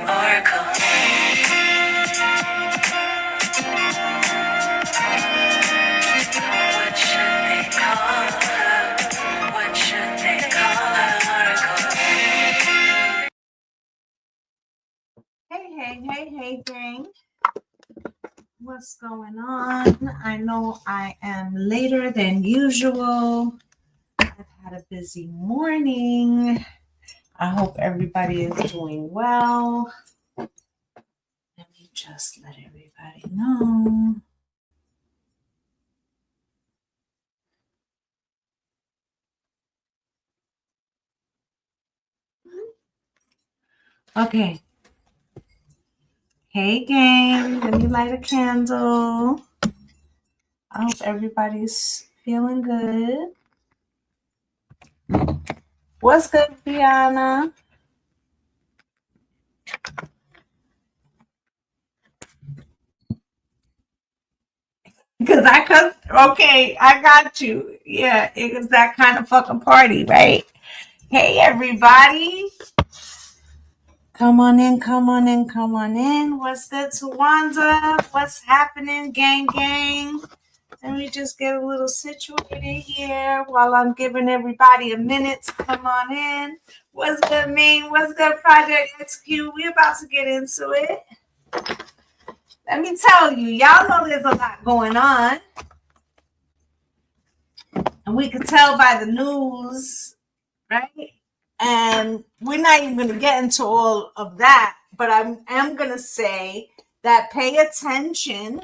Oracle. What should they call her? What should they call her? Oracle. Hey, gang. What's going on? I know I am later than usual. I've had a busy morning. I hope everybody is doing well. Let me just let everybody know. Okay. Hey, gang. Let me light a candle. I hope everybody's feeling good. What's good, Brianna? Okay, I got you. Yeah, it was that kind of fucking party, right? Hey, everybody. Come on in. What's good, Tawanda? What's happening, gang? Let me just get a little situated here while I'm giving everybody a minute to come on in. What's good, Ming? What's good, Project XQ? We're about to get into it. Let me tell you, y'all know there's a lot going on. And we can tell by the news, right? And we're not even going to get into all of that, but I am going to say that pay attention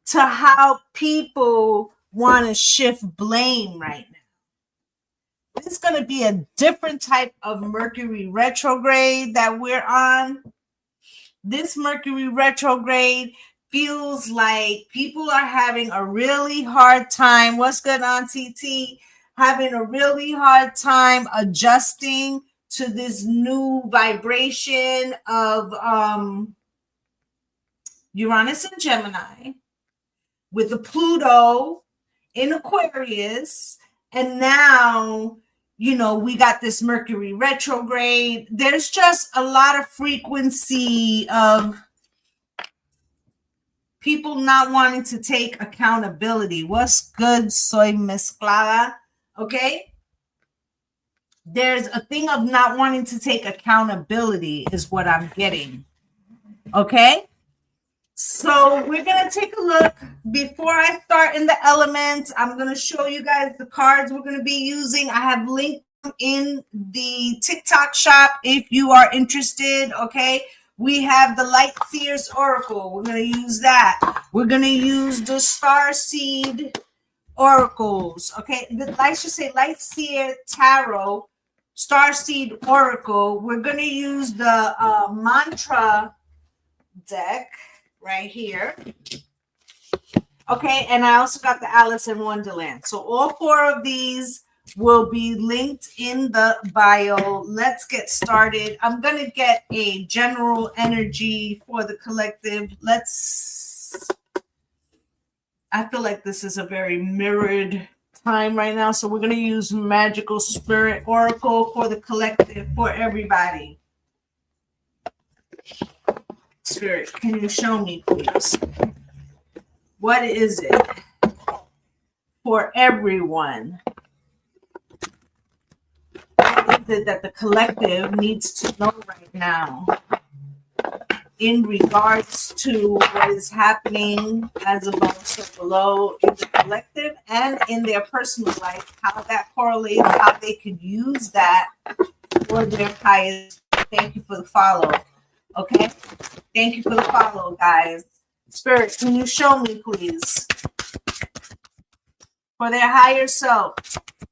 to how people want to shift blame right now. It's going to be a different type of Mercury retrograde that we're on. This Mercury retrograde feels like people are having a really hard time. What's good on TT? Having a really hard time adjusting to this new vibration of Uranus and Gemini with the Pluto in Aquarius. And now, we got this Mercury retrograde. There's just a lot of frequency of people not wanting to take accountability. What's good, soy mezclada? Okay? There's a thing of not wanting to take accountability is what I'm getting. Okay? So we're going to take a look. Before I start in the elements, I'm going to show you guys the cards we're going to be using. I have linked them in the TikTok shop if you are interested. Okay? We have the Light Seers Oracle. We're going to use that. We're going to use the Star Seed Oracles. Okay? I should say Light Seer Tarot, Star Seed Oracle. We're going to use the Mantra deck right here. Okay, and I also got the Alice in Wonderland. So all four of these will be linked in the bio. Let's get started. I'm going to get a general energy for the collective. I feel like this is a very mirrored time right now. So we're going to use Magical Spirit Oracle for the collective, for everybody. Spirit, can you show me, please? What is it for everyone? What is it that the collective needs to know right now in regards to what is happening as above, so below in the collective and in their personal life, how that correlates, how they could use that for their highest. Thank you for the follow. Okay? Thank you for the follow, guys. Spirit, can you show me, please? For their higher self,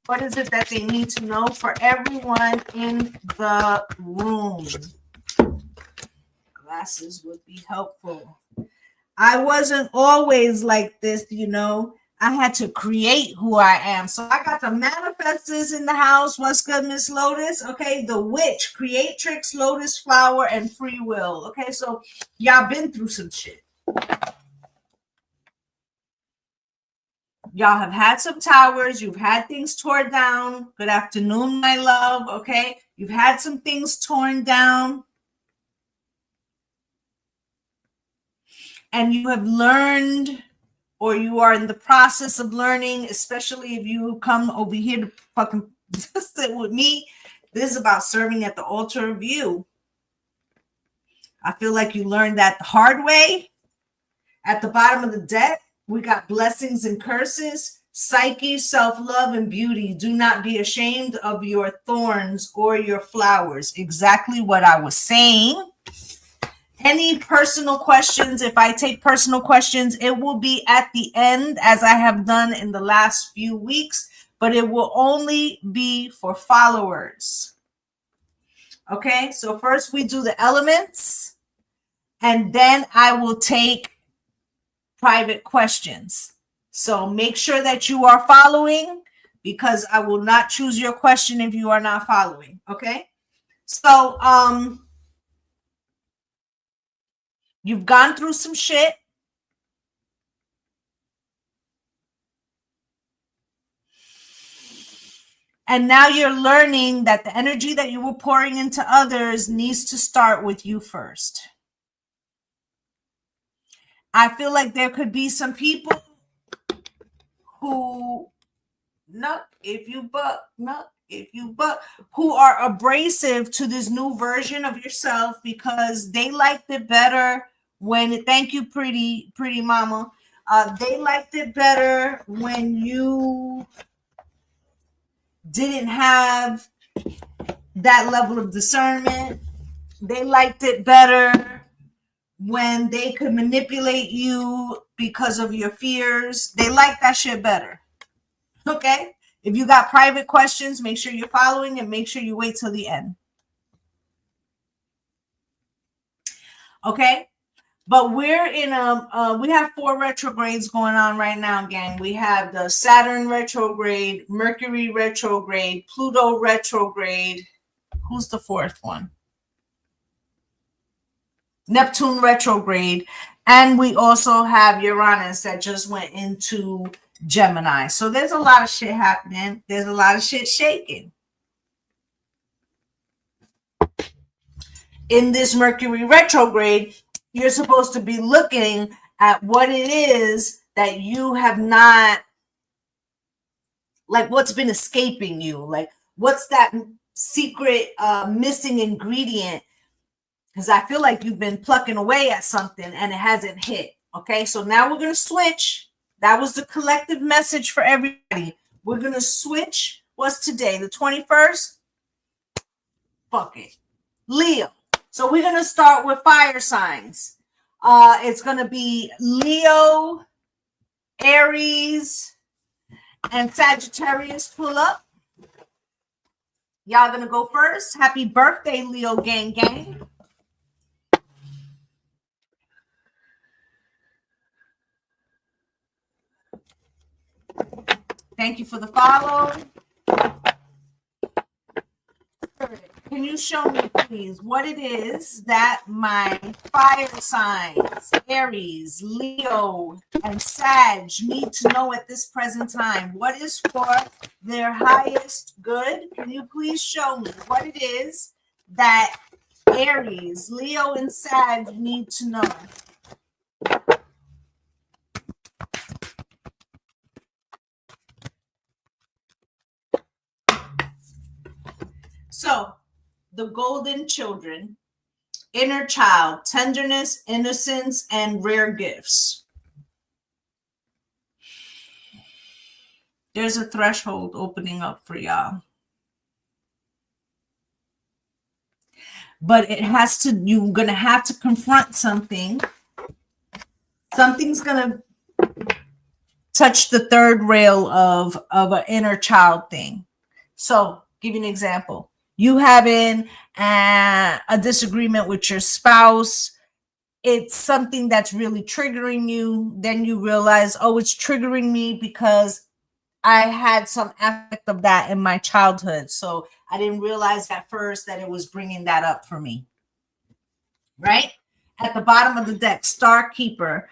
what is it that they need to know for everyone in the room? Glasses would be helpful. I wasn't always like this, I had to create who I am. So I got the manifestors in the house. What's good, Miss Lotus? Okay, the witch, creatrix, lotus flower, and free will. Okay, so y'all been through some shit. Y'all have had some towers. You've had things torn down. Good afternoon, my love. Okay. You've had some things torn down. And you have learned, or you are in the process of learning, especially if you come over here to fucking sit with me. This is about serving at the altar of you. I feel like you learned that the hard way. At the bottom of the deck, we got blessings and curses, psyche, self-love, and beauty. Do not be ashamed of your thorns or your flowers. Exactly what I was saying. Any personal questions? If I take personal questions, it will be at the end, as I have done in the last few weeks, but it will only be for followers. Okay, so first we do the elements, and then I will take private questions. So make sure that you are following, because I will not choose your question if you are not following. Okay, so you've gone through some shit. And now you're learning that the energy that you were pouring into others needs to start with you first. I feel like there could be some people who, who are abrasive to this new version of yourself because they liked it better when, thank you, pretty mama. They liked it better when you didn't have that level of discernment. They liked it better when they could manipulate you because of your fears. They like that shit better. Okay? If you got private questions, make sure you're following and make sure you wait till the end. Okay? But we're in we have 4 retrogrades going on right now, gang. We have the Saturn retrograde, Mercury retrograde, Pluto retrograde. Who's the 4th one? Neptune retrograde. And we also have Uranus that just went into Gemini. So there's a lot of shit happening. There's a lot of shit shaking. In this Mercury retrograde, you're supposed to be looking at what it is that you have not, like what's been escaping you, like what's that secret missing ingredient, because I feel like you've been plucking away at something and it hasn't hit. Okay, so now we're going to switch. That was the collective message for everybody. We're going to switch. What's today? The 21st? Fuck it. Leo. So we're going to start with fire signs. It's going to be Leo, Aries, and Sagittarius pull up. Y'all going to go first. Happy birthday, Leo gang gang. Thank you for the follow. Can you show me, please, what it is that my fire signs, Aries, Leo, and Sag need to know at this present time? What is for their highest good? Can you please show me what it is that Aries, Leo, and Sag need to know? So, the golden children, inner child, tenderness, innocence, and rare gifts. There's a threshold opening up for y'all. But it has to, you're going to have to confront something. Something's going to touch the third rail of an inner child thing. So, give you an example. You having a disagreement with your spouse, it's something that's really triggering you. Then you realize, oh, it's triggering me because I had some aspect of that in my childhood. So I didn't realize at first that it was bringing that up for me. Right? At the bottom of the deck, Star Keeper.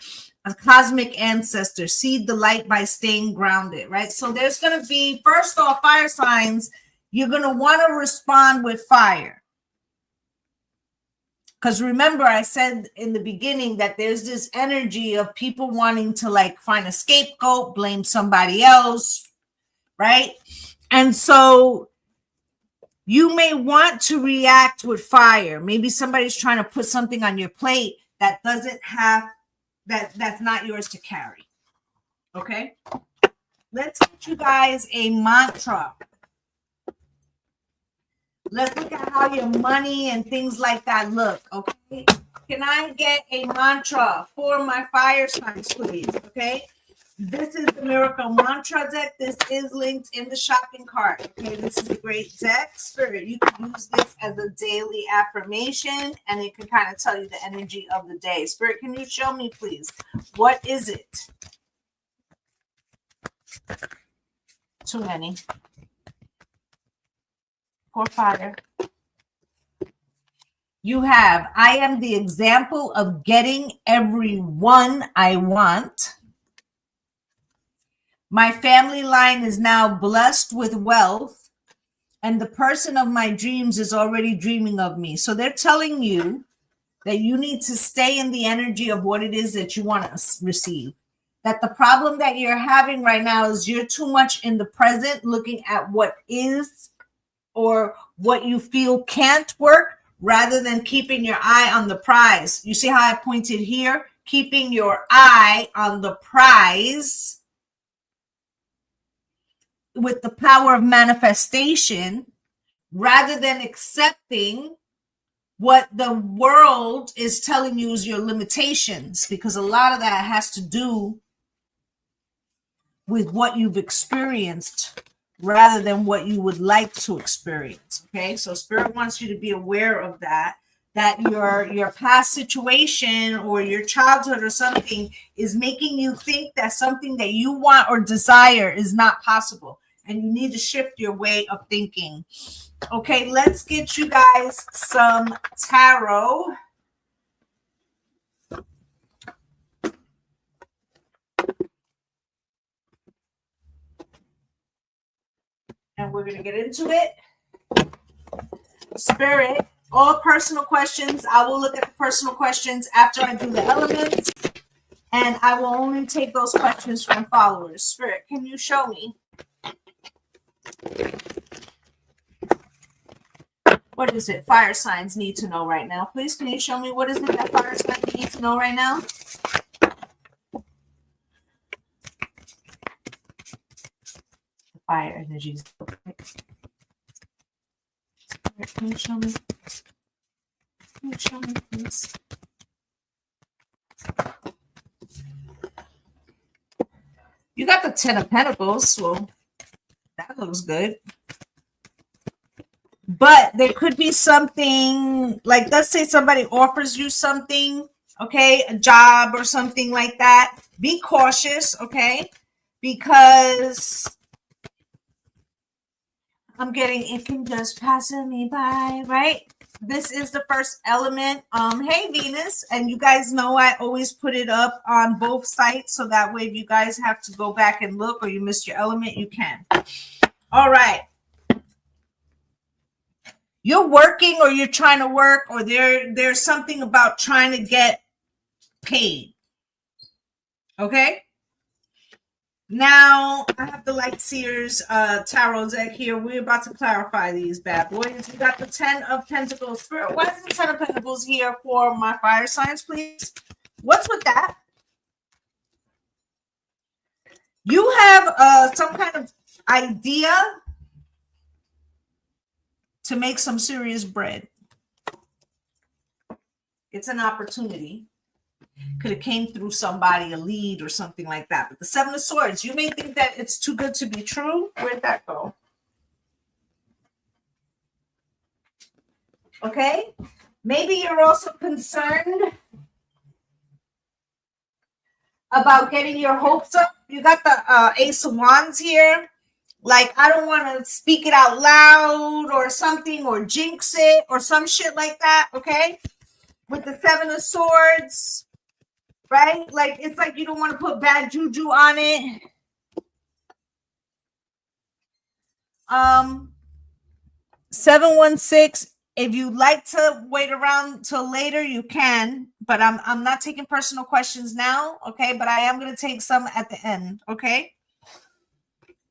a cosmic ancestor. Seed the light by staying grounded, right? So there's going to be, first off, fire signs. You're going to want to respond with fire. Because remember, I said in the beginning that there's this energy of people wanting to like find a scapegoat, blame somebody else, right? And so you may want to react with fire. Maybe somebody's trying to put something on your plate that doesn't have, that's not yours to carry. Okay? Let's get you guys a mantra. Let's look at how your money and things like that look, okay? Can I get a mantra for my fire signs, please, okay? This is the Miracle Mantra deck. This is linked in the shopping cart, okay? This is a great deck. Spirit, you can use this as a daily affirmation, and it can kind of tell you the energy of the day. Spirit, can you show me, please? What is it? Too many. For fire. You have, I am the example of getting everyone I want. My family line is now blessed with wealth, and the person of my dreams is already dreaming of me. So they're telling you that you need to stay in the energy of what it is that you want to receive. That the problem that you're having right now is you're too much in the present, looking at what is or what you feel can't work, rather than keeping your eye on the prize. You see how I pointed here? Keeping your eye on the prize with the power of manifestation, rather than accepting what the world is telling you is your limitations, because a lot of that has to do with what you've experienced rather than what you would like to experience. Okay, so Spirit wants you to be aware of that your past situation or your childhood or something is making you think that something that you want or desire is not possible, and you need to shift your way of thinking. Okay, let's get you guys some tarot. And we're going to get into it. Spirit, all personal questions. I will look at the personal questions after I do the elements. And I will only take those questions from followers. Spirit, can you show me? What is it fire signs need to know right now? Please, can you show me what is it that fire signs need to know right now? Fire energies. Can you show me? Can you show me, please? You got the 10 of Pentacles, so that looks good. But there could be something, like let's say somebody offers you something, okay, a job or something like that. Be cautious, okay? Because I'm getting, it can just pass me by, right? This is the first element. Hey, Venus. And you guys know I always put it up on both sites, so that way if you guys have to go back and look or you missed your element, you can. All right. You're working or you're trying to work, or there's something about trying to get paid. Okay? Now, I have the Light Seers Tarot deck here. We're about to clarify these bad boys. We got the 10 of Pentacles. Spirit, why is the 10 of Pentacles here for my fire signs, please? What's with that? You have some kind of idea to make some serious bread. It's an opportunity. Could have came through somebody, a lead or something like that. But the 7 of Swords, you may think that it's too good to be true. Where'd that go? Okay. Maybe you're also concerned about getting your hopes up. You got the Ace of Wands here. Like, I don't want to speak it out loud or something, or jinx it or some shit like that. Okay. With the 7 of Swords. right? Like, it's like you don't want to put bad juju on it. 716. If you'd like to wait around till later, you can, but I'm not taking personal questions now, okay? But I am going to take some at the end, okay?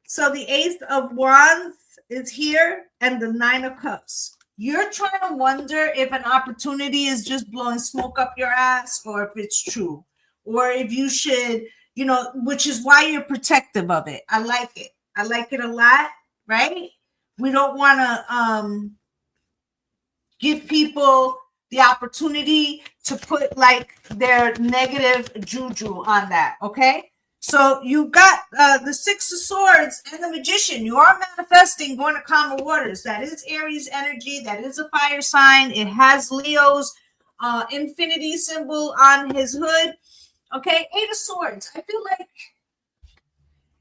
So the Ace of Wands is here and the Nine of Cups. You're trying to wonder if an opportunity is just blowing smoke up your ass or if it's true, or if you should, you know, which is why you're protective of it. I like it. I like it a lot, right? We don't want to give people the opportunity to put like their negative juju on that, okay? So you got the Six of Swords and the Magician. You are manifesting going to calmer waters. That is Aries energy. That is a fire sign. It has Leo's infinity symbol on his hood. Okay, Eight of Swords. I feel like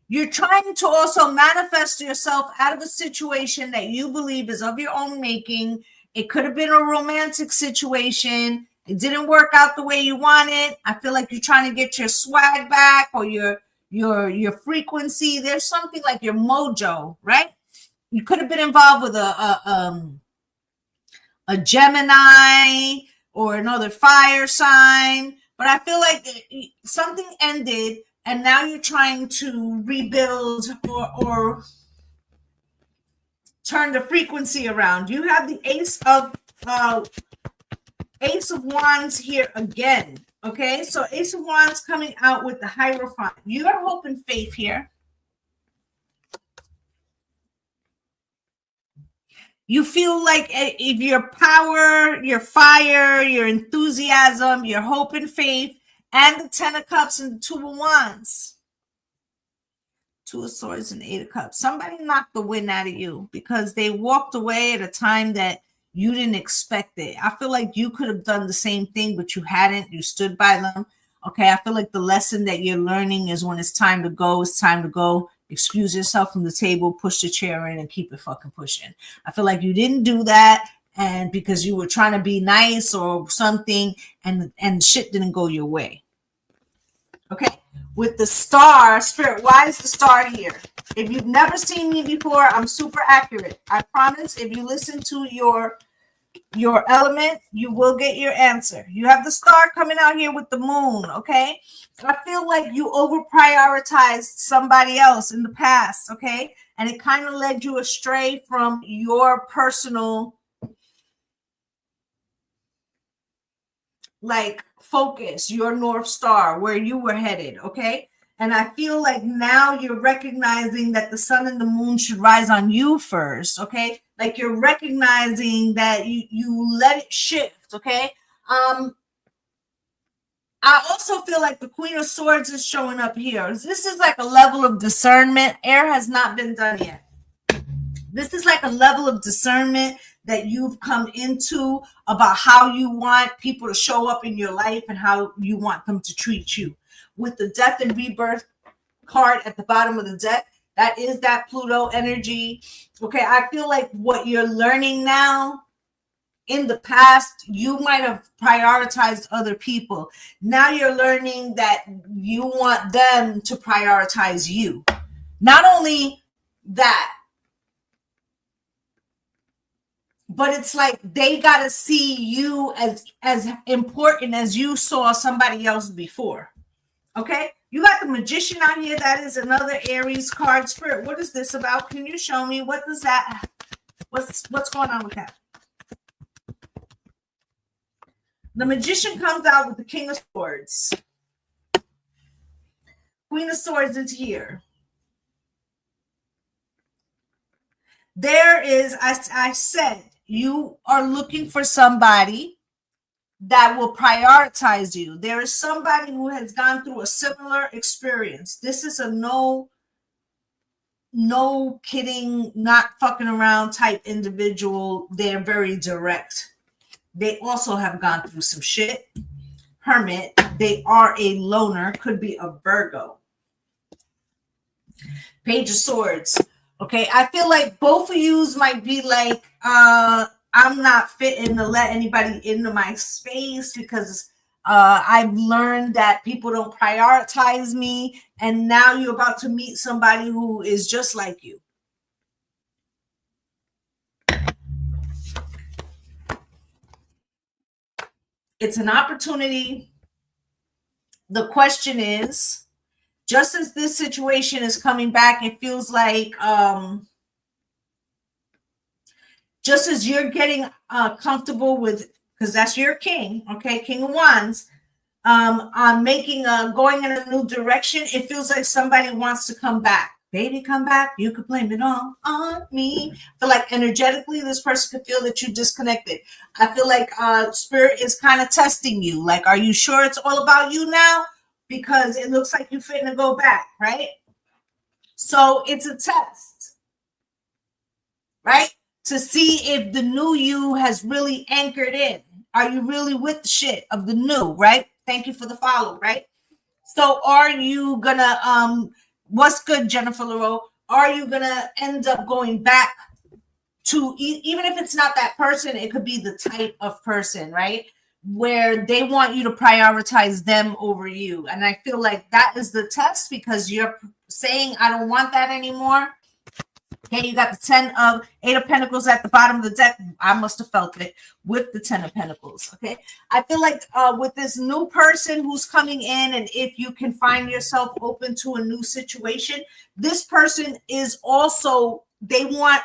you're trying to also manifest yourself out of a situation that you believe is of your own making. It could have been a romantic situation. It didn't work out the way you wanted. I feel like you're trying to get your swag back or your frequency. There's something like your mojo, right? You could have been involved with a Gemini or another fire sign, but I feel like something ended and now you're trying to rebuild or turn the frequency around. You have the Ace of Wands here again. Okay, so Ace of Wands coming out with the Hierophant. You are hope and faith here. You feel like if your power, your fire, your enthusiasm, your hope and faith, and the Ten of Cups and the Two of Wands. Two of Swords and Eight of Cups. Somebody knocked the wind out of you because they walked away at a time that you didn't expect it. I feel like you could have done the same thing, but you hadn't. You stood by them. Okay, I feel like the lesson that you're learning is when it's time to go, it's time to go. Excuse yourself from the table, push the chair in, and keep it fucking pushing. I feel like you didn't do that, and because you were trying to be nice or something, and shit didn't go your way. Okay, with the Star, Spirit, why is the Star here? If you've never seen me before, I'm super accurate. I promise if you listen to your element, you will get your answer. You have the Star coming out here with the Moon, okay? I feel like you over prioritized somebody else in the past, okay? And it kind of led you astray from your personal like focus, your North Star, where you were headed, okay? And I feel like now you're recognizing that the sun and the moon should rise on you first, okay? Like you're recognizing that you let it shift, okay? I also feel like the Queen of Swords is showing up here. This is like a level of discernment. Air has not been done yet. This is like a level of discernment that you've come into about how you want people to show up in your life and how you want them to treat you. With the Death and Rebirth card at the bottom of the deck, that is that Pluto energy. Okay, I feel like what you're learning now, in the past, you might have prioritized other people. Now you're learning that you want them to prioritize you. Not only that, but it's like they got to see you as important as you saw somebody else before. Okay, you got the Magician out here. That is another Aries card. Spirit, what is this about? Can you show me? What does that, what's going on with that? The Magician comes out with the King of Swords. Queen of Swords is here. There is, I said, you are looking for somebody that will prioritize you. There is somebody who has gone through a similar experience. This is a no kidding, not fucking around type individual. They're very direct. They also have gone through some shit. Hermit. They are a loner. Could be a Virgo. Page of Swords. Okay, I feel like both of yous might be like, I'm not fitting to let anybody into my space because I've learned that people don't prioritize me, and now you're about to meet somebody who is just like you. It's an opportunity. The question is, just as this situation is coming back, it feels like just as you're getting comfortable with, because that's your king, okay, King of Wands, on making going in a new direction, it feels like somebody wants to come back. Baby, come back. You could blame it all on me. I feel like energetically, this person could feel that you disconnected. I feel like spirit is kind of testing you. Like, are you sure it's all about you now? Because it looks like you're fitting to go back, right? So it's a test, right? To see if the new you has really anchored in. Are you really with the shit of the new, right? Thank you for the follow, right? So are you gonna what's good, Jennifer Leroux? Are you gonna end up going back to even if it's not that person, it could be the type of person, right? Where they want you to prioritize them over you. And I feel like that is the test, because you're saying, I don't want that anymore. Okay, you got the 8 of Pentacles at the bottom of the deck. I must have felt it with the 10 of Pentacles. Okay, I feel like with this new person who's coming in, and if you can find yourself open to a new situation, this person is also, they want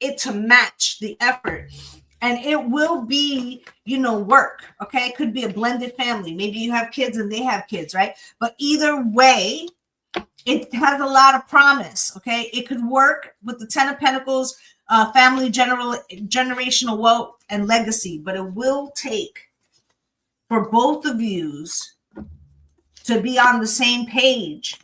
it to match the effort. And it will be, work. Okay, it could be a blended family. Maybe you have kids and they have kids, right? But either way, it has a lot of promise. Okay, it could work with the 10 of Pentacles, family, generational wealth and legacy, but it will take for both of yous to be on the same page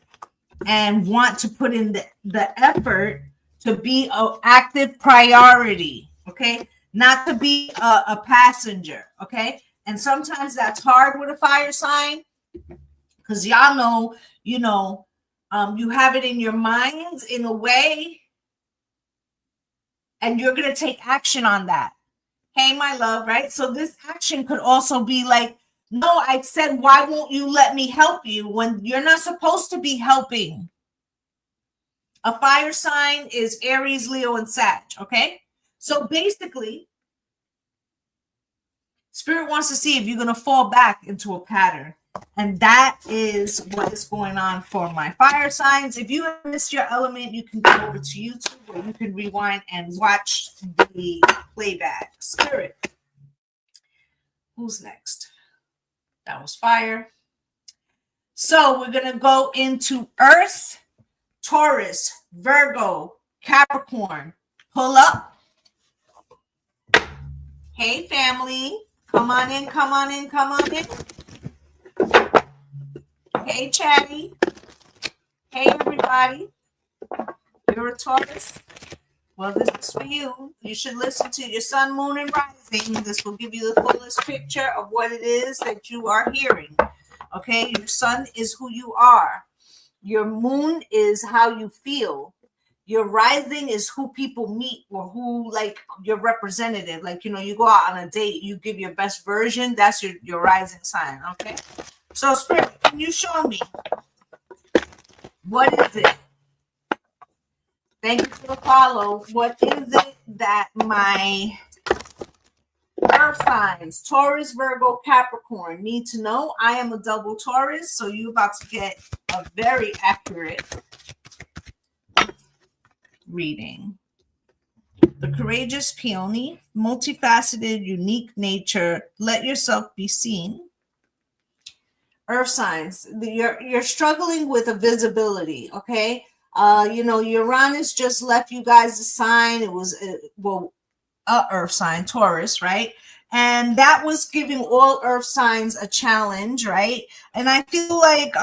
and want to put in the effort to be an active priority. Okay, not to be a passenger. Okay, and sometimes that's hard with a fire sign, because y'all know, you have it in your minds in a way, and you're going to take action on that. Hey, my love, right? So this action could also be like, no, I said, why won't you let me help you when you're not supposed to be helping? A fire sign is Aries, Leo, and Sag, okay? So basically, Spirit wants to see if you're going to fall back into a pattern. And that is what is going on for my fire signs. If you have missed your element, you can go over to YouTube where you can rewind and watch the playback. Spirit. Who's next? That was fire. So we're going to go into Earth, Taurus, Virgo, Capricorn. Pull up. Hey, family. Come on in, come on in, come on in. Hey, Chatty. Hey, everybody. You're a Taurus? Well, this is for you. You should listen to your sun, moon, and rising. This will give you the fullest picture of what it is that you are hearing. Okay? Your sun is who you are. Your moon is how you feel. Your rising is who people meet, or who, like, your representative. Like, you go out on a date, you give your best version. That's your rising sign. Okay? So, Spirit, can you show me? What is it? Thank you for the follow. What is it that my earth signs, Taurus, Virgo, Capricorn, need to know? I am a double Taurus, so you're about to get a very accurate reading. The courageous peony, multifaceted, unique nature. Let yourself be seen. Earth signs, you're struggling with a visibility, okay? Uranus just left you guys a sign. It was a earth sign, Taurus, right? And that was giving all earth signs a challenge, right? And I feel like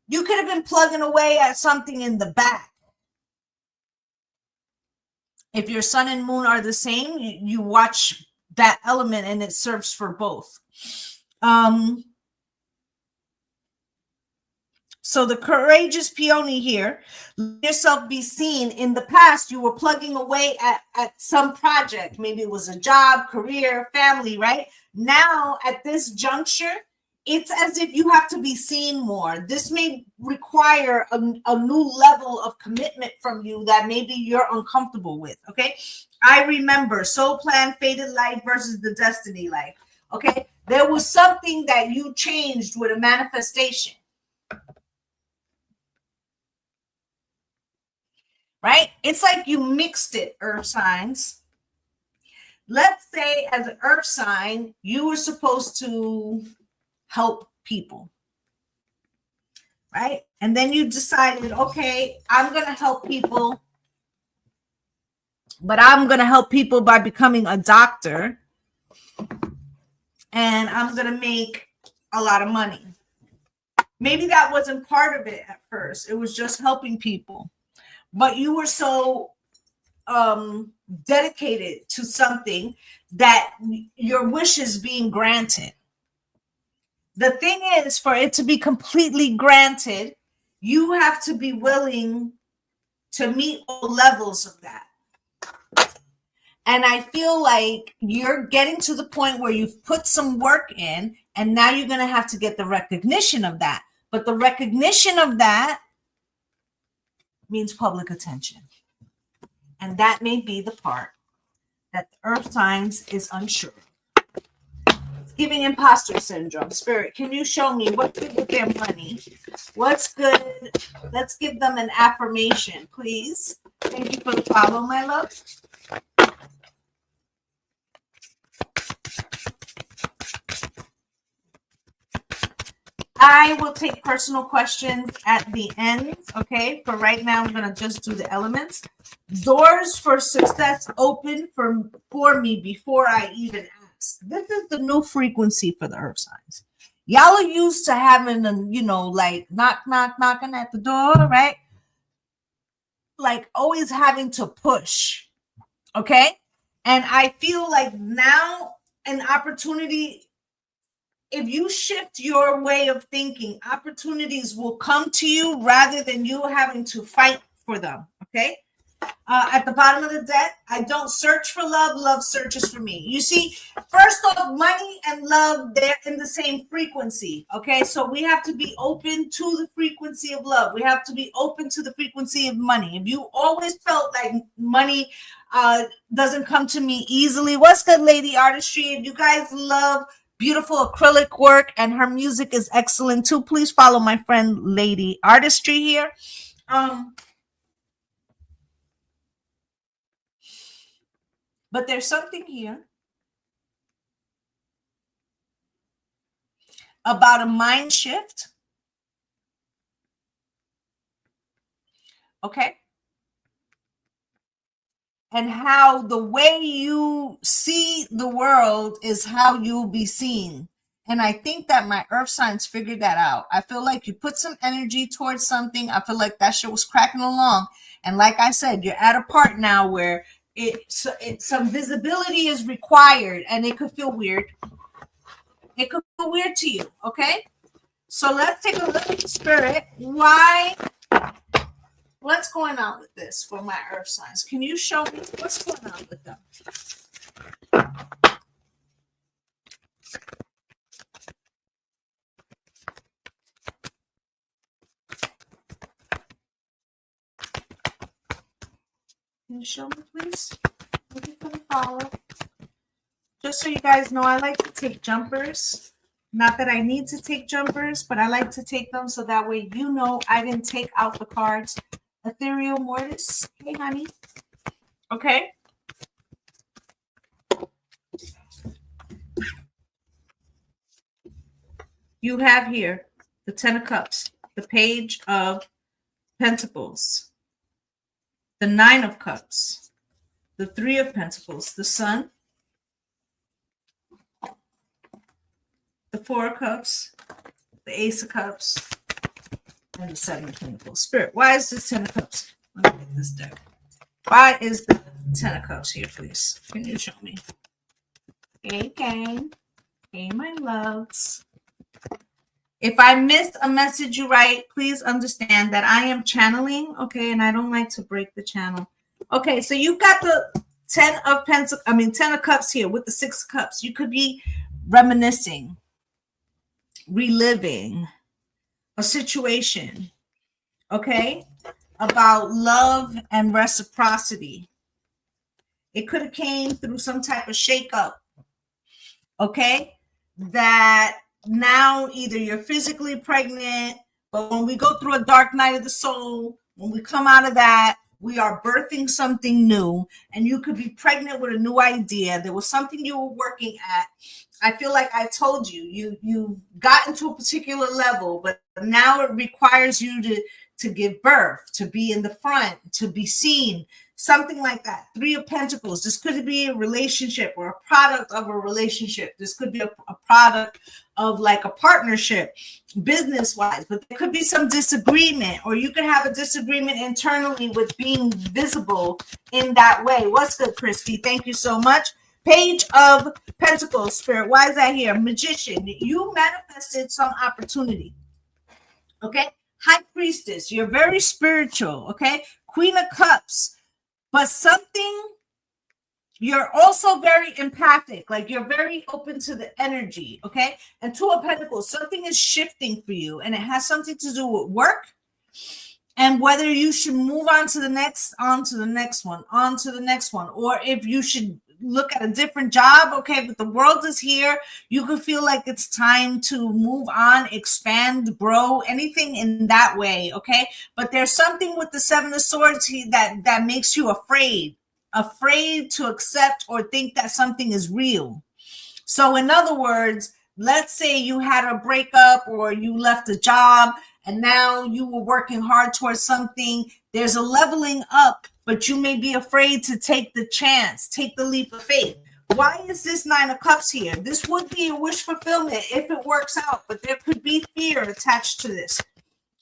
you could have been plugging away at something in the back. If your sun and moon are the same, you watch that element and it serves for both. So the courageous peony here, let yourself be seen. In the past, you were plugging away at some project. Maybe it was a job, career, family, right? Now, at this juncture, it's as if you have to be seen more. This may require a new level of commitment from you that maybe you're uncomfortable with, okay? I remember soul plan, fated life versus the destiny life, okay? There was something that you changed with a manifestation. Right? It's like you mixed it, earth signs. Let's say as an earth sign, you were supposed to help people. Right? And then you decided, okay, I'm going to help people, but I'm going to help people by becoming a doctor. And I'm going to make a lot of money. Maybe that wasn't part of it at first. It was just helping people. But you were so dedicated to something that your wish is being granted. The thing is, for it to be completely granted, you have to be willing to meet all levels of that. And I feel like you're getting to the point where you've put some work in, and now you're going to have to get the recognition of that. But the recognition of that means public attention. And that may be the part that the earth signs is unsure. It's giving imposter syndrome. Spirit, can you show me what's good with their money? What's good? Let's give them an affirmation, please. Thank you for the follow, my love. I will take personal questions at the end, okay? For right now, I'm going to just do the elements. Doors for success open for me before I even ask. This is the new frequency for the earth signs. Y'all are used to having, like knocking at the door, right? Like always having to push, okay? And I feel like now an opportunity, if you shift your way of thinking, opportunities will come to you rather than you having to fight for them, okay? At the bottom of the deck, I don't search for love. Love searches for me. You see, first off, money and love, they're in the same frequency, okay? So we have to be open to the frequency of love. We have to be open to the frequency of money. If you always felt like money doesn't come to me easily, what's good, Lady Artistry? If you guys love beautiful acrylic work and her music is excellent too, please follow my friend Lady Artistry here. But there's something here about a mind shift, okay? And how the way you see the world is how you'll be seen. And I think that my earth signs figured that out. I feel like you put some energy towards something. I feel like that shit was cracking along. And like I said, you're at a part now where some visibility is required, and it could feel weird. It could feel weird to you, okay? So let's take a look at the spirit. What's going on with this for my earth signs? Can you show me what's going on with them? Can you show me, please? Thank you for the follow. Just so you guys know, I like to take jumpers. Not that I need to take jumpers, but I like to take them so that way you know I didn't take out the cards. Ethereal Mortis. Hey, honey. Okay. You have here the 10 of Cups, the Page of Pentacles, the 9 of Cups, the 3 of Pentacles, the Sun, the 4 of Cups, the Ace of Cups, and the 7 of Pentacles. Spirit, why is this 10 of Cups? Let me get this deck. Why is the 10 of Cups here, please? Can you show me? Hey, Kane. Hey, my loves. If I miss a message you write, please understand that I am channeling, okay, and I don't like to break the channel. Okay, so you got the 10 of cups here with the 6 of cups. You could be reminiscing, reliving a situation, okay, about love and reciprocity. It could have came through some type of shakeup, okay, that now either you're physically pregnant, but when we go through a dark night of the soul, when we come out of that, we are birthing something new, and you could be pregnant with a new idea. There was something you were working at. I feel like I told you, you got into a particular level, but now it requires you to give birth, to be in the front, to be seen, something like that. 3 of Pentacles. This could be a relationship or a product of a relationship. This could be a product of like a partnership, business-wise, but there could be some disagreement, or you could have a disagreement internally with being visible in that way. What's good, Christy? Thank you so much. Page of Pentacles, Spirit. Why is that here? Magician. You manifested some opportunity. Okay. High Priestess. You're very spiritual. Okay. Queen of Cups. But something, you're also very empathic. Like you're very open to the energy. Okay. And 2 of Pentacles. Something is shifting for you, and it has something to do with work. And whether you should move on to the next one, or if you should look at a different job, okay, but the world is here. You could feel like it's time to move on, expand, grow, anything in that way, okay? But there's something with the 7 of Swords that makes you afraid to accept or think that something is real. So in other words, let's say you had a breakup or you left a job and now you were working hard towards something. There's a leveling up, but you may be afraid to take the chance, take the leap of faith. Why is this 9 of Cups here? This would be a wish fulfillment if it works out, but there could be fear attached to this.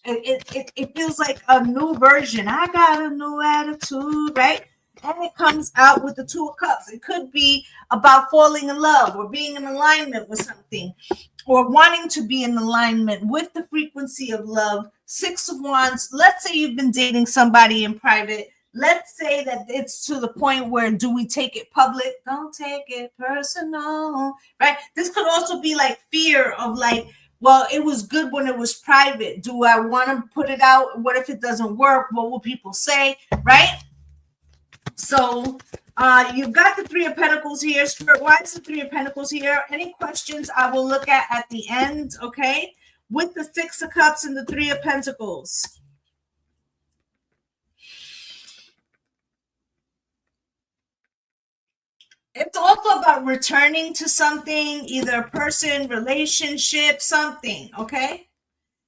It feels like a new version. I got a new attitude, right? And it comes out with the 2 of Cups. It could be about falling in love or being in alignment with something, or wanting to be in alignment with the frequency of love. 6 of Wands. Let's say you've been dating somebody in private. Let's say that it's to the point where, do we take it public? Don't take it personal, right? This could also be like fear of like, well, it was good when it was private. Do I want to put it out? What if it doesn't work? What will people say, right? So you've got the 3 of Pentacles here. Spirit, why is the 3 of Pentacles here? Any questions I will look at the end, okay? With the 6 of Cups and the 3 of Pentacles. It's also about returning to something, either a person, relationship, something, okay?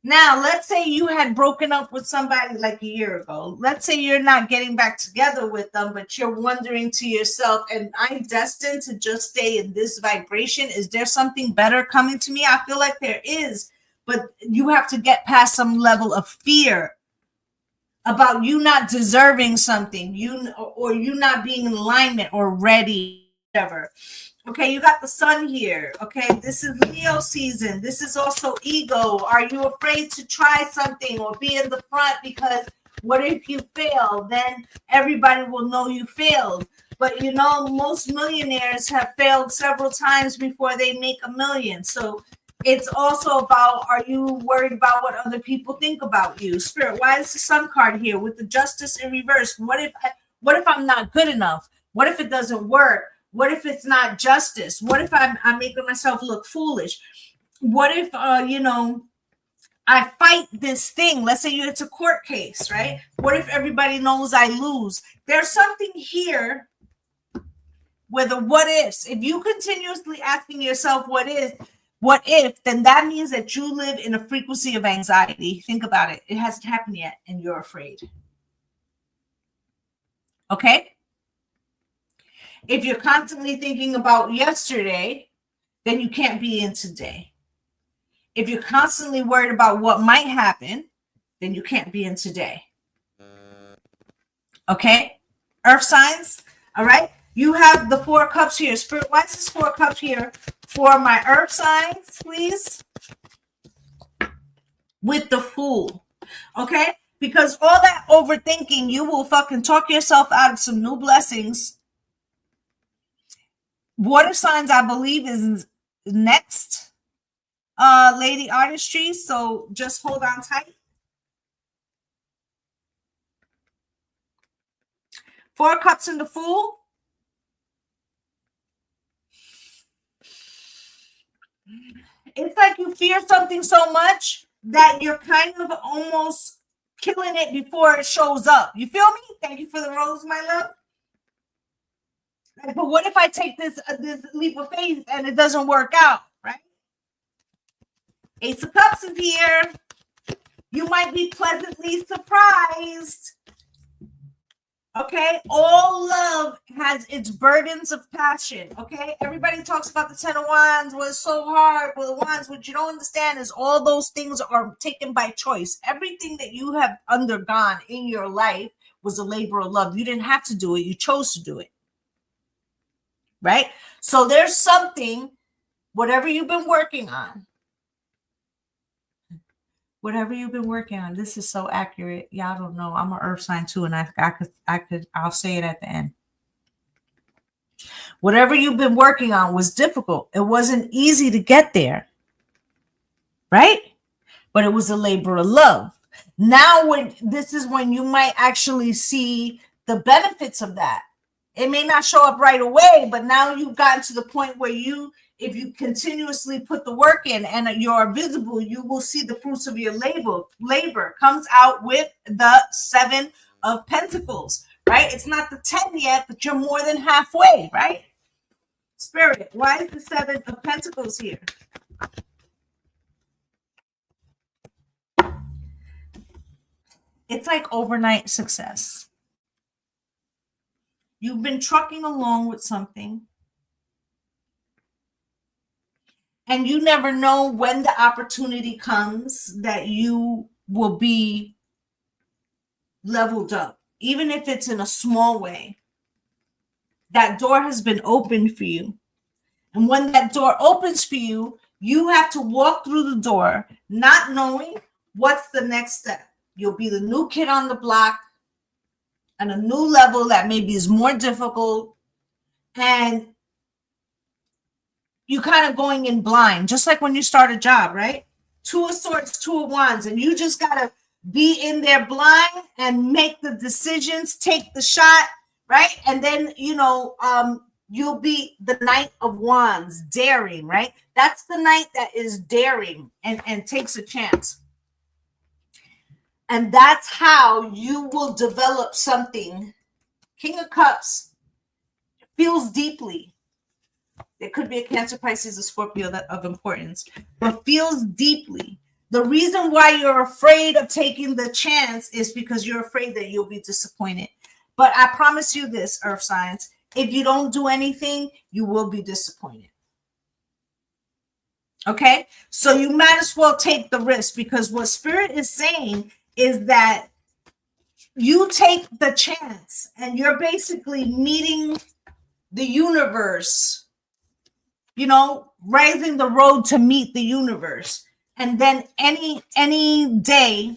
Now, let's say you had broken up with somebody like a year ago. Let's say you're not getting back together with them, but you're wondering to yourself, am I destined to just stay in this vibration? Is there something better coming to me? I feel like there is, but you have to get past some level of fear about you not deserving something, or you not being in alignment or ready, whatever. Okay, you got the Sun here. Okay, this is Leo season. This is also ego. Are you afraid to try something or be in the front? Because what if you fail? Then everybody will know you failed. But you know, most millionaires have failed several times before they make $1 million. So it's also about, are you worried about what other people think about you? Spirit, why is the Sun card here with the Justice in reverse? What if I'm not good enough? What if it doesn't work? What if it's not justice? What if I'm making myself look foolish? What if, I fight this thing? Let's say it's a court case, right? What if everybody knows I lose? There's something here where the what ifs, if you continuously asking yourself what if, then that means that you live in a frequency of anxiety. Think about it. It hasn't happened yet, and you're afraid. Okay? If you're constantly thinking about yesterday, then you can't be in today. If you're constantly worried about what might happen, then you can't be in today. Okay? Earth signs, all right? You have the 4 cups here. Spirit, why is this 4 cups here for my earth signs, please? with the Fool. Okay? Because all that overthinking, you will fucking talk yourself out of some new blessings. Water signs, I believe, is next. Lady Artistry. So just hold on tight. 4 Cups and the Fool. It's like you fear something so much that you're kind of almost killing it before it shows up. You feel me? Thank you for the rose, my love. But what if I take this leap of faith and it doesn't work out, right? Ace of Cups is here. You might be pleasantly surprised. Okay, all love has its burdens of passion. Okay, everybody talks about the 10 of Wands was so hard with the Wands. What you don't understand is all those things are taken by choice. Everything that you have undergone in your life was a labor of love. You didn't have to do it, you chose to do it. Right? So there's something, whatever you've been working on, this is so accurate. Y'all don't know. I'm an earth sign too, and I'll say it at the end. Whatever you've been working on was difficult. It wasn't easy to get there, right? But it was a labor of love. Now, this is when you might actually see the benefits of that. It may not show up right away, but now you've gotten to the point where if you continuously put the work in and you're visible, you will see the fruits of your labor. Comes out with the 7 of Pentacles, right? It's not the 10 yet, but you're more than halfway, right? Spirit, why is the 7 of Pentacles here? It's like overnight success. You've been trucking along with something, and you never know when the opportunity comes that you will be leveled up, even if it's in a small way. That door has been opened for you. And when that door opens for you, you have to walk through the door not knowing what's the next step. You'll be the new kid on the block and a new level that maybe is more difficult. And you kind of going in blind, just like when you start a job, right? 2 of Swords, 2 of Wands, and you just got to be in there blind and make the decisions, take the shot, right? And then, you'll be the Knight of Wands, daring, right? That's the knight that is daring and takes a chance. And that's how you will develop something. King of Cups feels deeply. There could be a Cancer, Pisces, a Scorpio of importance, but feels deeply. The reason why you're afraid of taking the chance is because you're afraid that you'll be disappointed. But I promise you this, Earth signs, if you don't do anything, you will be disappointed. Okay? So you might as well take the risk, because what Spirit is saying is that you take the chance and you're basically meeting the universe, rising the road to meet the universe. And then any day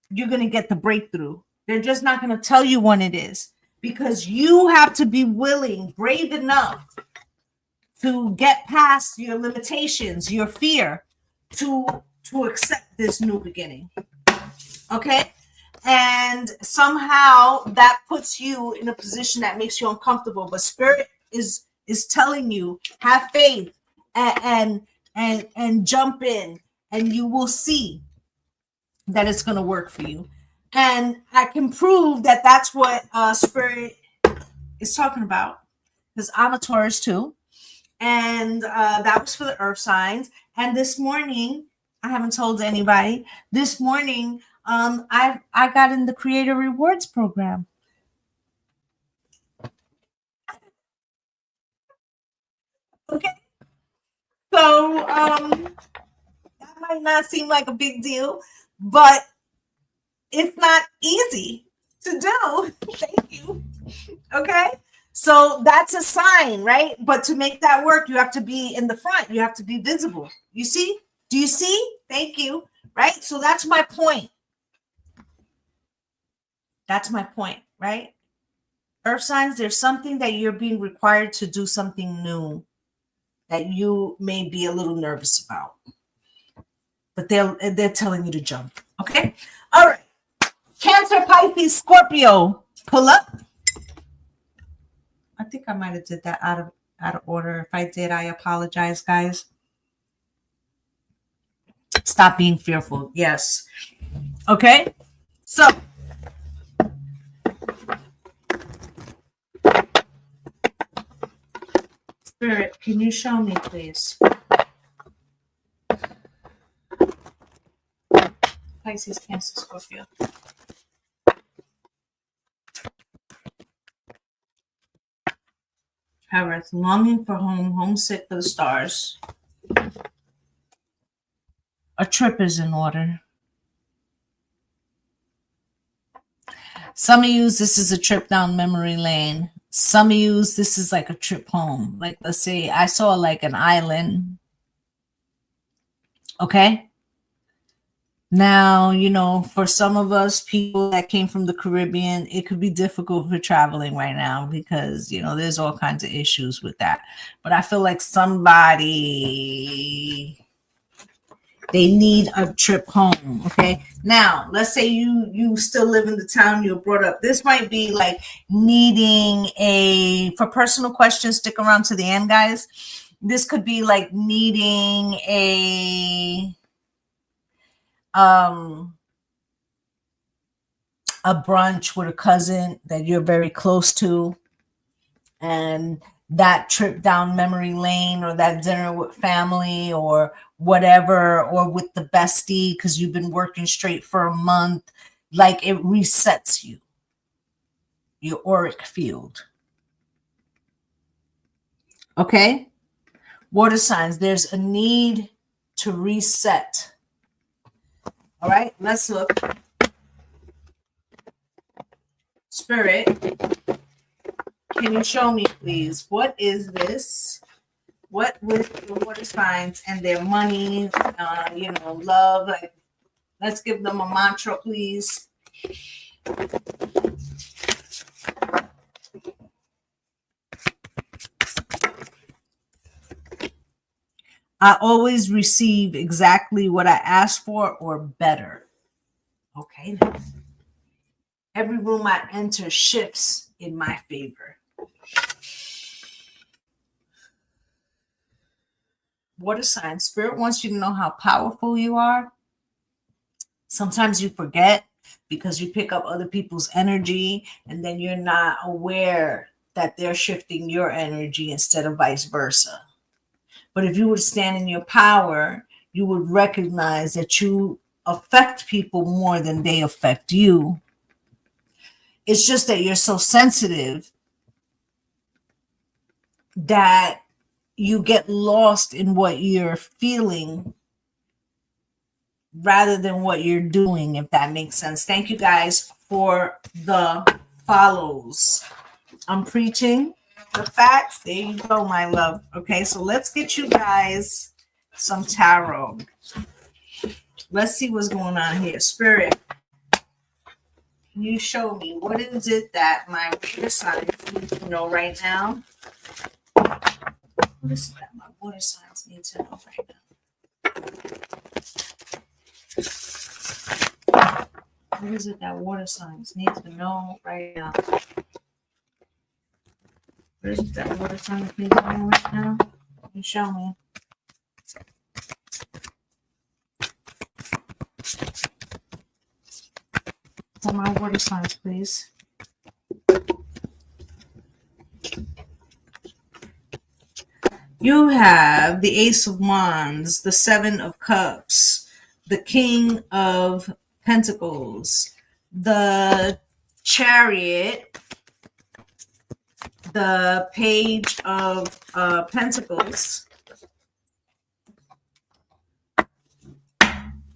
you're going to get the breakthrough. They're just not going to tell you when it is, because you have to be willing, brave enough to get past your limitations, your fear, to accept this new beginning. Okay? And somehow that puts you in a position that makes you uncomfortable. But Spirit is telling you, have faith and jump in, and you will see that it's going to work for you. And I can prove that that's what Spirit is talking about, because I'm a Taurus too. And that was for the Earth signs. And this morning, I haven't told anybody, this morning, I got in the Creator Rewards program. Okay. So that might not seem like a big deal, but it's not easy to do. Thank you. Okay. So that's a sign, right? But to make that work, you have to be in the front. You have to be visible. You see? Do you see? Thank you. right? So that's my point. That's my point, right? Earth signs, there's something that you're being required to do, something new that you may be a little nervous about. But they're telling you to jump. Okay? All right. Cancer, Pisces, Scorpio. Pull up. I think I might have did that out of order. If I did, I apologize, guys. Stop being fearful. Yes. Okay? So Spirit, can you show me, please? Pisces, Cancer, Scorpio. However, longing for home, homesick for the stars. A trip is in order. Some of you, this is a trip down memory lane. Some of you, this is like a trip home. Like, let's say I saw like an island. Okay? Now, you know, for some of us, people that came from the Caribbean, it could be difficult for traveling right now because, you know, there's all kinds of issues with that. But I feel like somebody, they need a trip home. Okay. Now, let's say you still live in the town you were brought up. This might be like needing for personal questions, stick around to the end, guys. This could be like needing a brunch with a cousin that you're very close to, and that trip down memory lane, or that dinner with family or whatever, or with the bestie because you've been working straight for a month, like it resets you, your auric field. Okay? Water signs, there's a need to reset. All right, let's look. Spirit, can you show me, please? What is this? What with the water signs and their money, you know, love? Like, let's give them a mantra, please. I always receive exactly what I ask for or better. Okay. Every room I enter shifts in my favor. Water sign, Spirit wants you to know how powerful you are. Sometimes you forget because you pick up other people's energy and then you're not aware that they're shifting your energy instead of vice versa. But if you would stand in your power, you would recognize that you affect people more than they affect you. It's just that you're so sensitive that you get lost in what you're feeling rather than what you're doing, if that makes sense. Thank you guys for the follows. I'm preaching the facts. There you go, my love. Okay, so let's get you guys some tarot. Let's see what's going on here. Spirit, can you show me what is it that my water signs need to know right now? What is it that my water signs need to know right now? What is it that water signs need to know right now? What is it that water signs need to know right now? Can you show me? For my water signs, please. You have the Ace of Wands, the Seven of Cups, the King of Pentacles, the Chariot, the Page of Pentacles,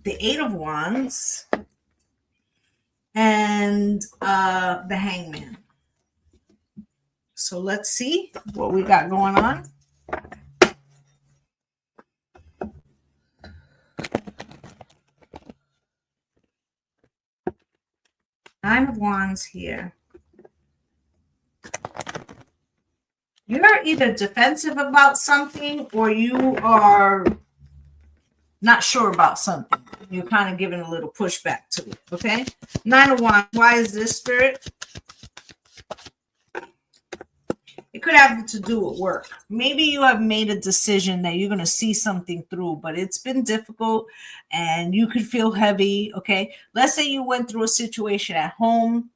the Eight of Wands, and the Hangman. So let's see what we got going on. Nine of Wands here. You're either defensive about something or you are not sure about something. You're kind of giving a little pushback to it, okay? Nine of Wands. Why is this, Spirit? It could have to do with work. Maybe you have made a decision that you're going to see something through, but it's been difficult and you could feel heavy, okay? Let's say you went through a situation at home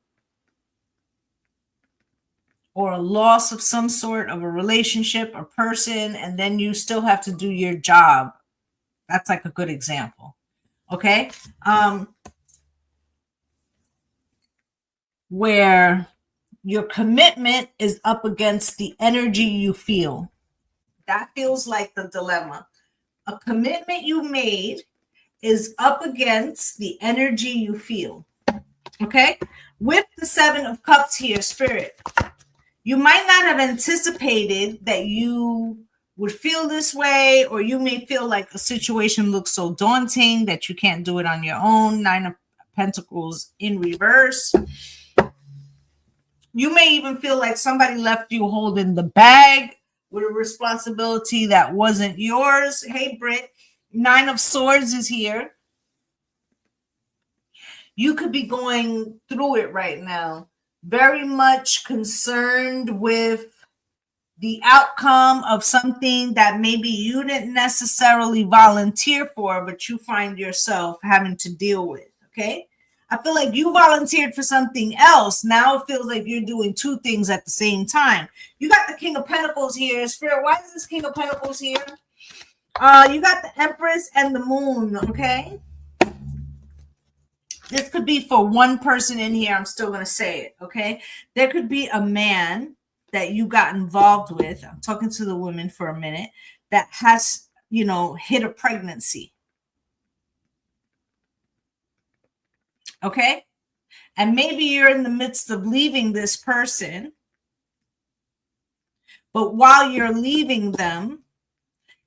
or a loss of some sort of a relationship or person, and then you still have to do your job. That's like a good example, okay? Where your commitment is up against the energy you feel. That feels like the dilemma. A commitment you made is up against the energy you feel, okay? With the Seven of Cups here, Spirit, you might not have anticipated that you would feel this way, or you may feel like a situation looks so daunting that you can't do it on your own. Nine of Pentacles in reverse. You may even feel like somebody left you holding the bag with a responsibility that wasn't yours. Hey, Britt, Nine of Swords is here. You could be going through it right now, very much concerned with the outcome of something that maybe you didn't necessarily volunteer for, but you find yourself having to deal with, okay? I feel like you volunteered for something else. Now it feels like you're doing two things at the same time. You got the King of Pentacles here. Spirit, why is this King of Pentacles here? You got the Empress and the Moon, okay? This could be for one person in here. I'm still going to say it, okay? There could be a man that you got involved with. I'm talking to the women for a minute, that has, you know, hit a pregnancy. Okay? And maybe you're in the midst of leaving this person, but while you're leaving them,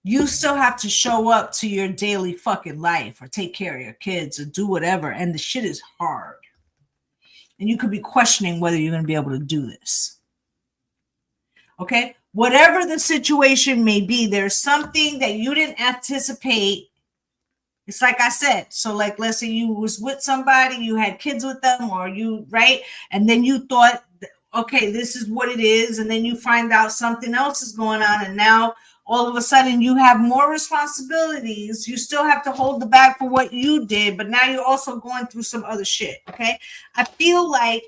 you still have to show up to your daily fucking life or take care of your kids or do whatever. And the shit is hard. And you could be questioning whether you're going to be able to do this. Okay? Whatever the situation may be, there's something that you didn't anticipate. It's like I said, so like, let's say you was with somebody, you had kids with them, or you, right? And then you thought, okay, this is what it is. And then you find out something else is going on. And now all of a sudden you have more responsibilities. You still have to hold the bag for what you did, but now you're also going through some other shit, okay? I feel like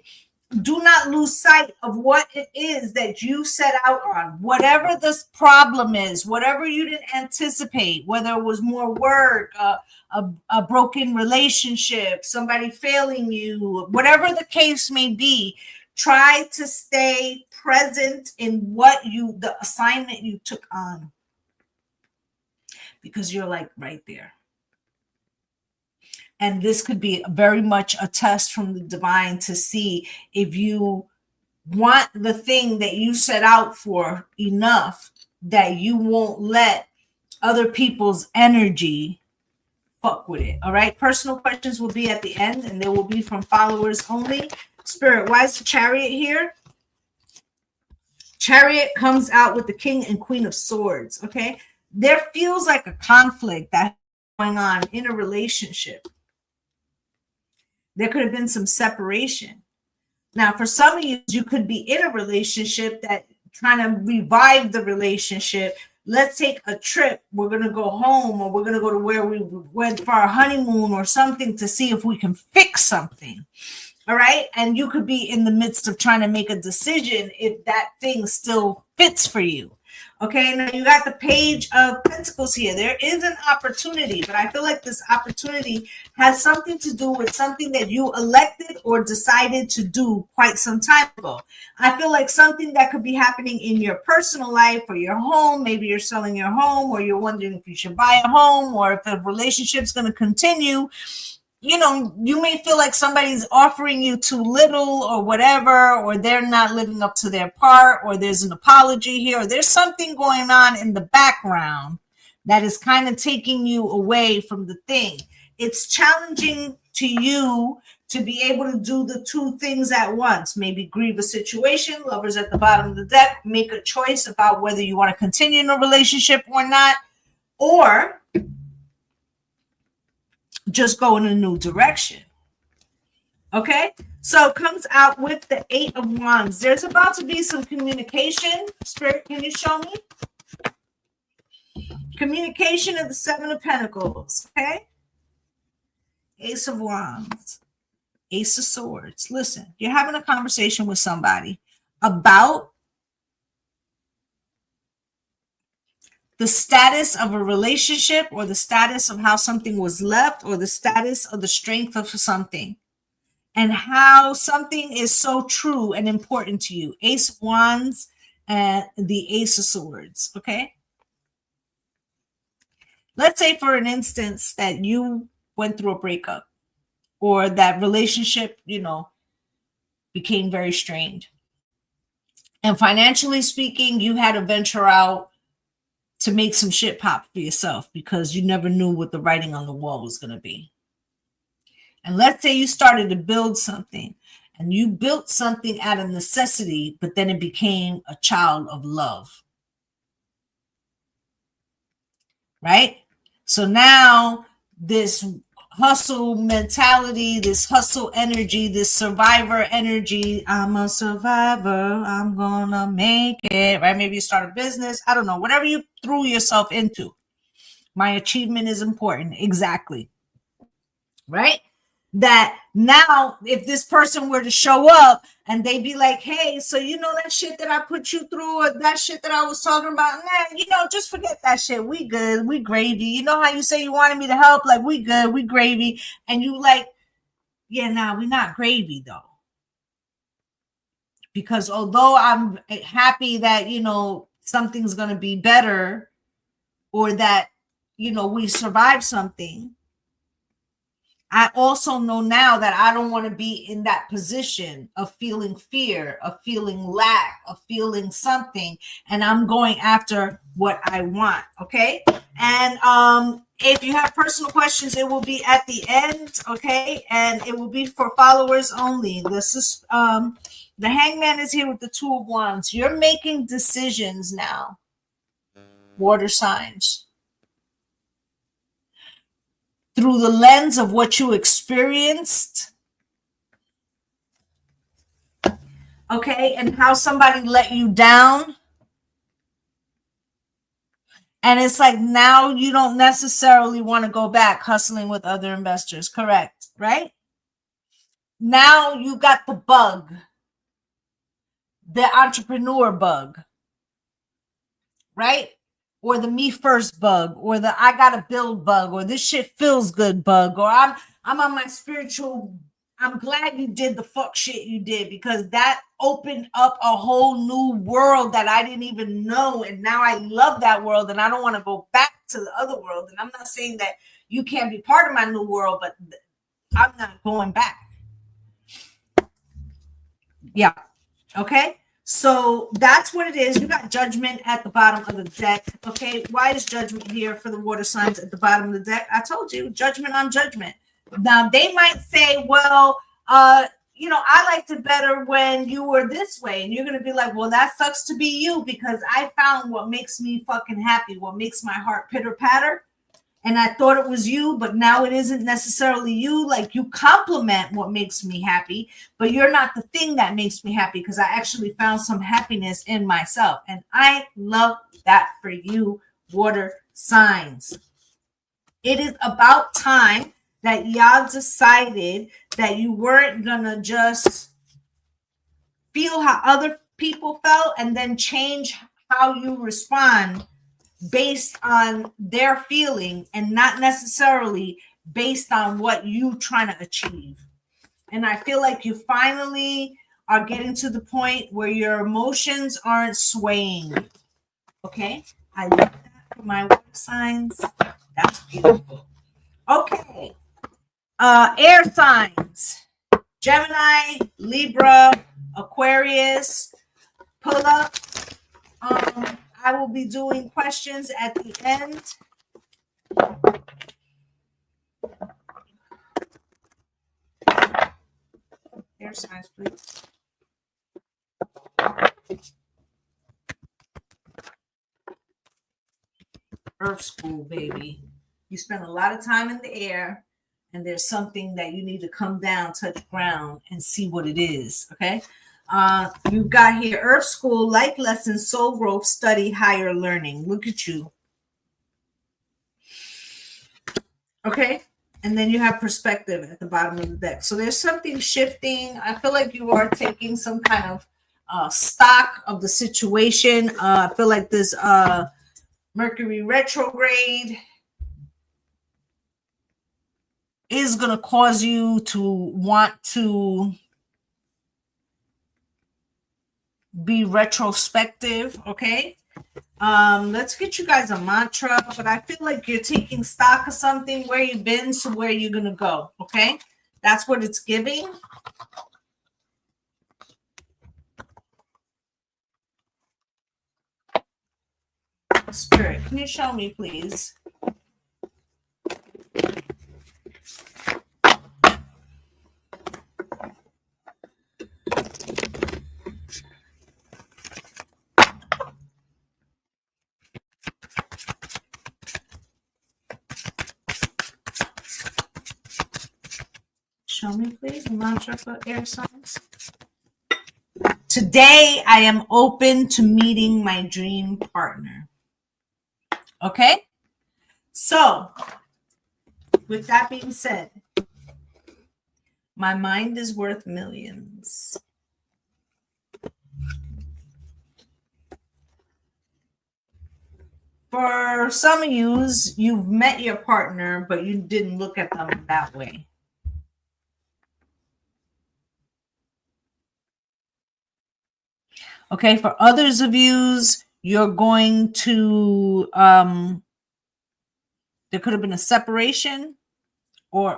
do not lose sight of what it is that you set out on. Whatever this problem is, whatever you didn't anticipate, whether it was more work, a broken relationship, somebody failing you, whatever the case may be, try to stay present in what the assignment you took on. Because you're like right there. And this could be very much a test from the divine to see if you want the thing that you set out for enough that you won't let other people's energy fuck with it. All right. Personal questions will be at the end, and they will be from followers only. Spirit, why is the Chariot here? Chariot comes out with the King and Queen of Swords. Okay. There feels like a conflict that's going on in a relationship. There could have been some separation. Now, for some of you, you could be in a relationship that trying to revive the relationship. Let's take a trip. We're going to go home, or we're going to go to where we went for our honeymoon or something to see if we can fix something. All right. And you could be in the midst of trying to make a decision if that thing still fits for you. Okay, now you got the Page of Pentacles here. There is an opportunity, but I feel like this opportunity has something to do with something that you elected or decided to do quite some time ago. I feel like something that could be happening in your personal life or your home. Maybe you're selling your home, or you're wondering if you should buy a home, or if the relationship's going to continue. You know, you may feel like somebody's offering you too little or whatever, or they're not living up to their part, or there's an apology here, or there's something going on in the background that is kind of taking you away from the thing. It's challenging to you to be able to do the two things at once. Maybe grieve a situation, Lovers at the bottom of the deck, make a choice about whether you want to continue in a relationship or not, or just go in a new direction. Okay, so it comes out with the 8 of Wands. There's about to be some communication. Spirit, can you show me? Communication of the 7 of Pentacles. Okay, Ace of Wands, Ace of Swords. Listen, you're having a conversation with somebody about the status of a relationship, or the status of how something was left, or the status of the strength of something, and how something is so true and important to you. Ace of Wands and the Ace of Swords. Okay, let's say for an instance that you went through a breakup, or that relationship, became very strained, and financially speaking, you had to venture out to make some shit pop for yourself because you never knew what the writing on the wall was going to be. And let's say you started to build something, and you built something out of necessity, but then it became a child of love. Right? So now this hustle mentality, this hustle energy, this survivor energy, I'm a survivor, I'm gonna make it, right? Maybe you start a business, I don't know, whatever you threw yourself into. My achievement is important. Exactly. Right? That now, if this person were to show up and they be like, hey, so that shit that I put you through, or that shit that I was talking about, just forget that shit. We good. We gravy. You know how you say you wanted me to help? Like, we good. We gravy. And you like, yeah, nah, we not gravy though. Because although I'm happy that, something's going to be better, or that, we survived something, I also know now that I don't want to be in that position of feeling fear, of feeling lack, of feeling something, and I'm going after what I want. Okay. And if you have personal questions, it will be at the end. Okay. And it will be for followers only. This is the Hangman is here with the 2 of Wands. You're making decisions now, water signs, through the lens of what you experienced, okay, and how somebody let you down. And it's like now you don't necessarily want to go back hustling with other investors, correct, right? Now you got the bug, the entrepreneur bug, right? Or the me first bug, or the I gotta build bug, or this shit feels good bug, or I'm on my spiritual. I'm glad you did the fuck shit you did, because that opened up a whole new world that I didn't even know. And now I love that world, and I don't want to go back to the other world. And I'm not saying that you can't be part of my new world, but I'm not going back. Yeah. Okay. So that's what it is. You got Judgment at the bottom of the deck. Okay. Why is Judgment here for the water signs at the bottom of the deck? I told you, Judgment on Judgment. Now they might say, well, I liked it better when you were this way. And you're going to be like, well, that sucks to be you, because I found what makes me fucking happy, what makes my heart pitter patter. And I thought it was you, but now it isn't necessarily you. Like, you compliment what makes me happy, but you're not the thing that makes me happy, because I actually found some happiness in myself. And I love that for you, water signs. It is about time that y'all decided that you weren't gonna just feel how other people felt and then change how you respond based on their feeling, and not necessarily based on what you trying to achieve. And I feel like you finally are getting to the point where your emotions aren't swaying. Okay, I love that for my water signs. That's beautiful. Okay. Air signs: Gemini, Libra, Aquarius. Pull up. I will be doing questions at the end. air signs, please. Earth school, baby. You spend a lot of time in the air, and there's something that you need to come down, touch ground, and see what it is. Okay. You've got here Earth School, life lessons, soul growth, study, higher learning. Look at you. Okay. And then you have perspective at the bottom of the deck. So there's something shifting. I feel like you are taking some kind of stock of the situation. I feel like this Mercury retrograde is going to cause you to want to be retrospective. Okay. Let's get you guys a mantra, but I feel like you're taking stock of something, where you've been to where you're going to go. Okay. That's what it's giving. Spirit, can you show me, please? Show me, please, a mantra for air signs. Today, I am open to meeting my dream partner. Okay? So, with that being said, my mind is worth millions. For some of you, you've met your partner, but you didn't look at them that way. Okay, for others of you, you're going to, there could have been a separation or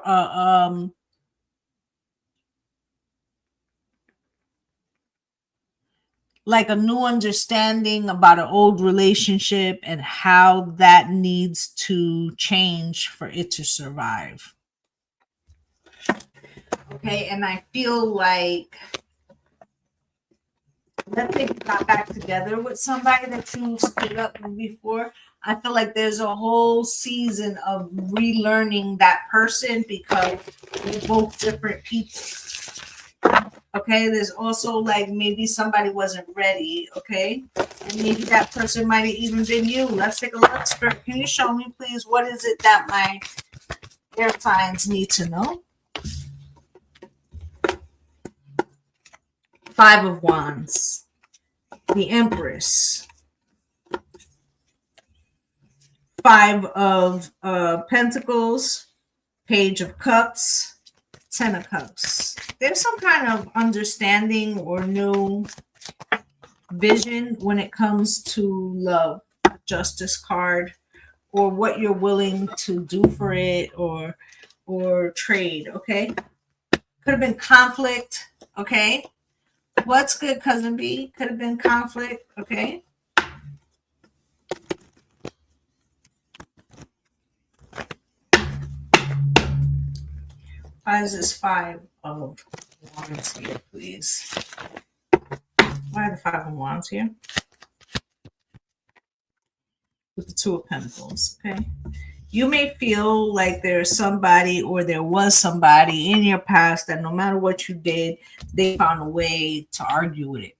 like a new understanding about an old relationship and how that needs to change for it to survive. Okay, and I feel like, let's say you got back together with somebody that you split up with before. I feel like there's a whole season of relearning that person because we're both different people. Okay, there's also like maybe somebody wasn't ready. Okay, and maybe that person might have even been you. Let's take a look. Spirit, can you show me, please, what is it that my air signs need to know? 5 of Wands, the Empress, 5 of Pentacles, Page of Cups, 10 of Cups. There's some kind of understanding or new vision when it comes to love. Justice card, or what you're willing to do for it, or trade. Okay, could have been conflict. Okay, what's good, cousin B? Could have been conflict. Okay. Why is this 5 of Wands here, please? Why are the 5 of Wands here? With the 2 of Pentacles, okay? You may feel like there's somebody, or there was somebody in your past that no matter what you did, they found a way to argue with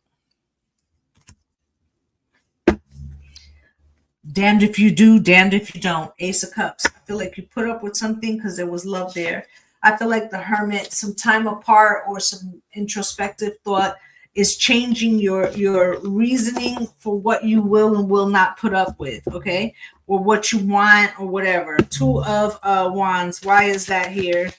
it. Damned if you do, damned if you don't. Ace of Cups. I feel like you put up with something because there was love there. I feel like the Hermit, some time apart or some introspective thought, is changing your reasoning for what you will and will not put up with, okay? Or what you want or whatever. 2 of Wands. Why is that here?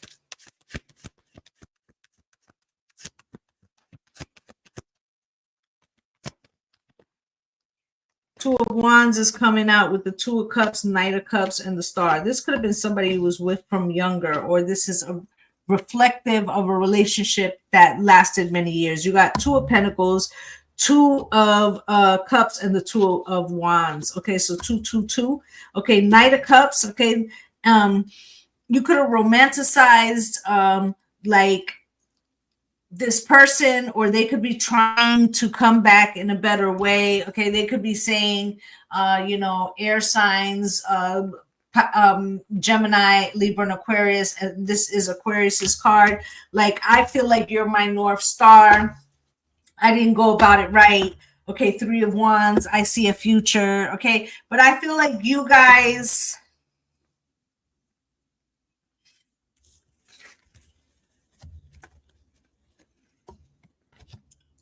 Two of Wands is coming out with the 2 of Cups, Knight of Cups, and the Star. This could have been somebody who was with from younger, or this is a reflective of a relationship that lasted many years. You got 2 of Pentacles, 2 of Cups, and the 2 of Wands. Okay, so 2, 2, 2. Okay, Knight of Cups. Okay, you could have romanticized like this person, or they could be trying to come back in a better way. Okay, they could be saying, air signs, Gemini, Libra, and Aquarius, and this is Aquarius's card. Like, I feel like you're my North Star. I didn't go about it right. Okay, Three of Wands, I see a future. Okay, but I feel like you guys,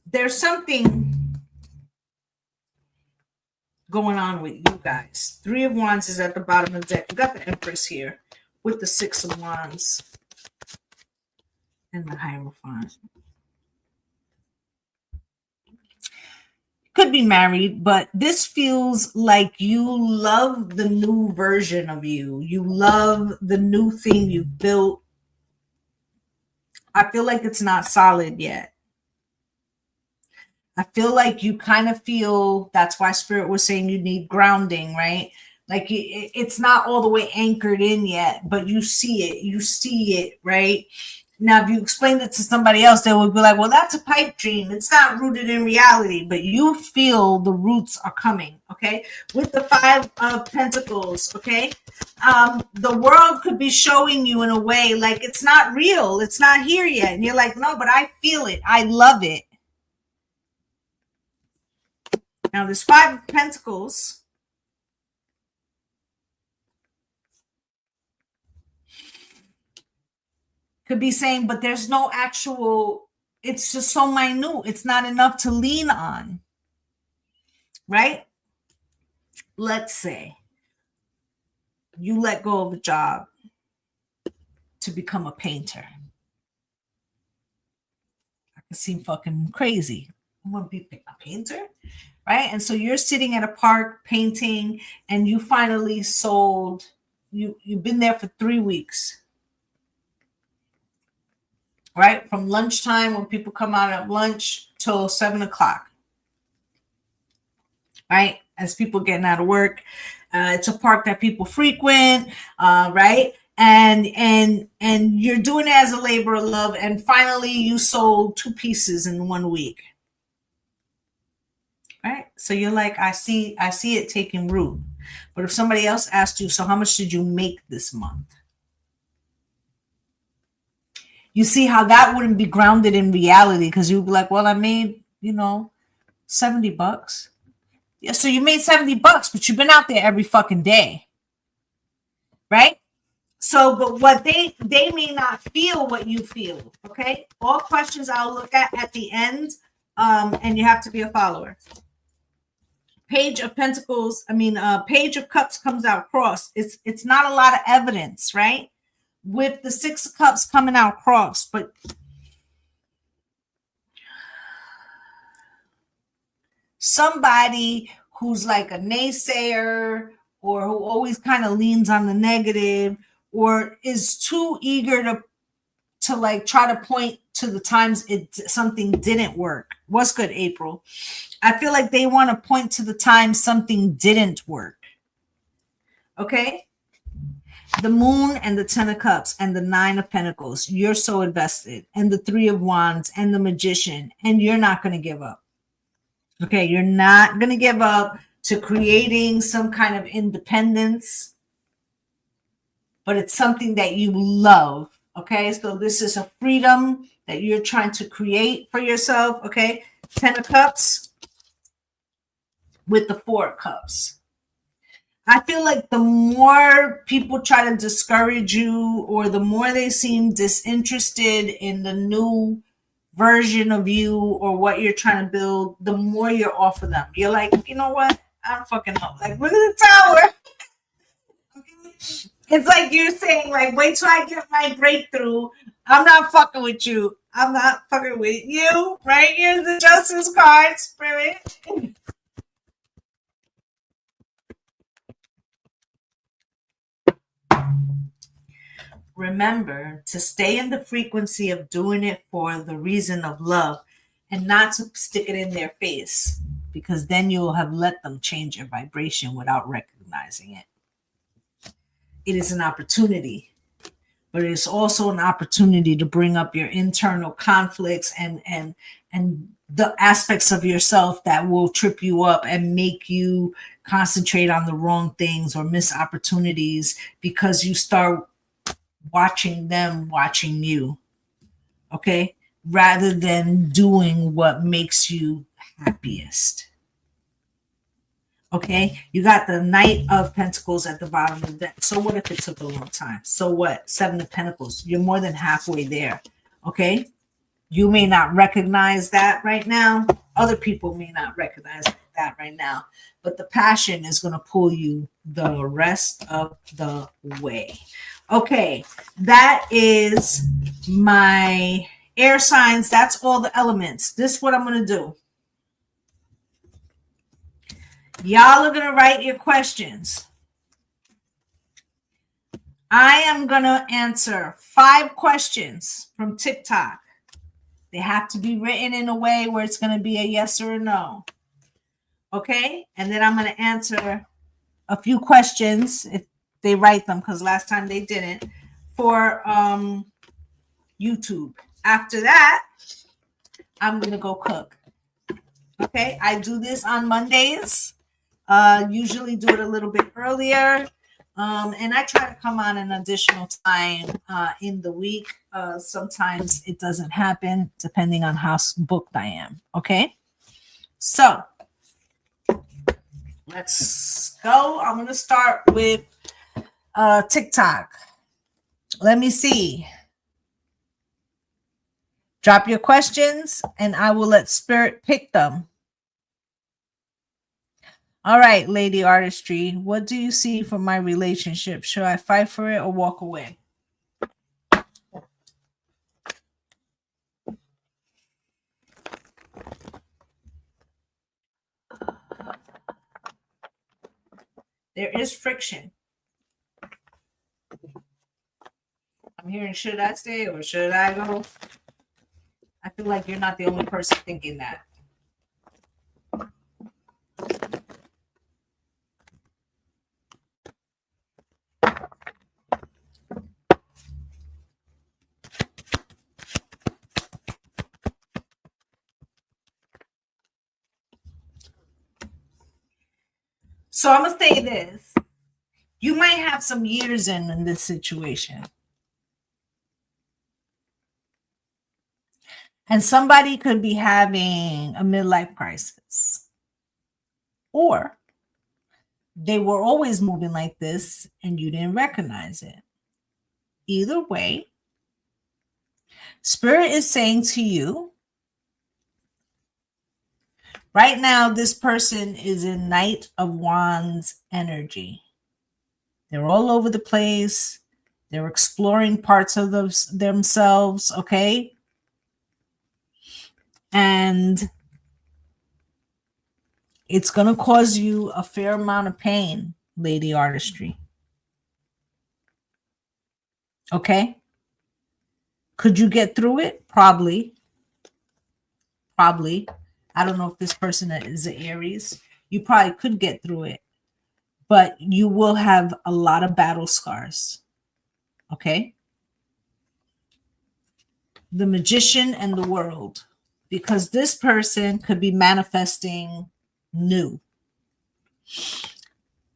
there's something going on with you guys. Three of Wands is at the bottom of the deck. We got the Empress here with the Six of Wands and the Hierophant. Could be married, but this feels like you love the new version of you. You love the new thing you've built. I feel like it's not solid yet. I feel like you kind of feel, that's why Spirit was saying you need grounding, right? Like it's not all the way anchored in yet, but you see it, right? Now, if you explain it to somebody else, they would be like, well, that's a pipe dream. It's not rooted in reality, but you feel the roots are coming, okay? With the Five of Pentacles, okay? The world could be showing you in a way like it's not real. It's not here yet. And you're like, no, but I feel it. I love it. Now, this Five of Pentacles could be saying, but there's no actual, it's just so minute. It's not enough to lean on, right? Let's say you let go of a job to become a painter. I can seem fucking crazy. I'm going to be a painter, right? And so you're sitting at a park painting, and you finally sold, you've been there for 3 weeks. Right? From lunchtime, when people come out at lunch, till 7 o'clock. Right? As people getting out of work. It's a park that people frequent, right? And you're doing it as a labor of love, and finally you sold 2 pieces in 1 week. Right? So you're like, I see it taking root. But if somebody else asked you, so how much did you make this month? You see how that wouldn't be grounded in reality, because you'd be like, well, I made, $70. Yeah, so you made $70, but you've been out there every fucking day. Right? So, but what they may not feel what you feel. Okay? All questions I'll look at the end. And you have to be a follower. Page of Pentacles, Page of Cups comes out crossed. It's not a lot of evidence, right? With the Six of Cups coming out crossed, but somebody who's like a naysayer, or who always kind of leans on the negative, or is too eager to like try to point to the times something didn't work. What's good, April? I feel like they want to point to the time something didn't work. Okay? The Moon and the Ten of Cups and the Nine of Pentacles. You're so invested. And the Three of Wands and the Magician. And you're not going to give up. Okay? You're not going to give up to creating some kind of independence. But it's something that you love. Okay? So this is a freedom that you're trying to create for yourself. Okay? Ten of Cups with the Four of Cups. I feel like the more people try to discourage you, or the more they seem disinterested in the new version of you or what you're trying to build, the more you're off of them. You're like, you know what? I don't fucking know. Like, look at the tower. It's like you're saying, like, wait till I get my breakthrough. I'm not fucking with you. I'm not fucking with you. Right? Here's the Justice card, Spirit. Remember to stay in the frequency of doing it for the reason of love, and not to stick it in their face, because then you will have let them change your vibration without recognizing it. It is an opportunity but it's also an opportunity to bring up your internal conflicts and the aspects of yourself that will trip you up and make you concentrate on the wrong things or miss opportunities because you start watching them watching you. Okay, rather than doing what makes you happiest. Okay, you got the Knight of Pentacles at the bottom of the deck. So what if it took a long time? So what? Seven of Pentacles. You're more than halfway there. Okay, you may not recognize that right now. Other people may not recognize that right now. But the passion is going to pull you the rest of the way. Okay, that is my air signs. That's all the elements. This is what I'm going to do. Y'all are going to write your questions. I am going to answer 5 questions from TikTok. They have to be written in a way where it's going to be a yes or a no. Okay? And then I'm going to answer a few questions if they write them, because last time they didn't, for YouTube. After that, I'm going to go cook. Okay? I do this on Mondays. Usually do it a little bit earlier. And I try to come on an additional time in the week. Sometimes it doesn't happen depending on how booked I am. Okay. So let's go. I'm going to start with TikTok. Let me see. Drop your questions and I will let Spirit pick them. All right, Lady Artistry, what do you see for my relationship? Should I fight for it or walk away? There is friction. I'm hearing, should I stay or should I go? I feel like you're not the only person thinking that. So I'm going to say this. You might have some years in this situation. And somebody could be having a midlife crisis. Or they were always moving like this and you didn't recognize it. Either way, Spirit is saying to you, right now, this person is in Knight of Wands energy. They're all over the place. They're exploring parts of themselves, okay? And it's going to cause you a fair amount of pain, Lady Artistry. Okay? Could you get through it? Probably. Probably. I don't know if this person is an Aries. You probably could get through it. But you will have a lot of battle scars. Okay? The Magician and the World. Because this person could be manifesting new.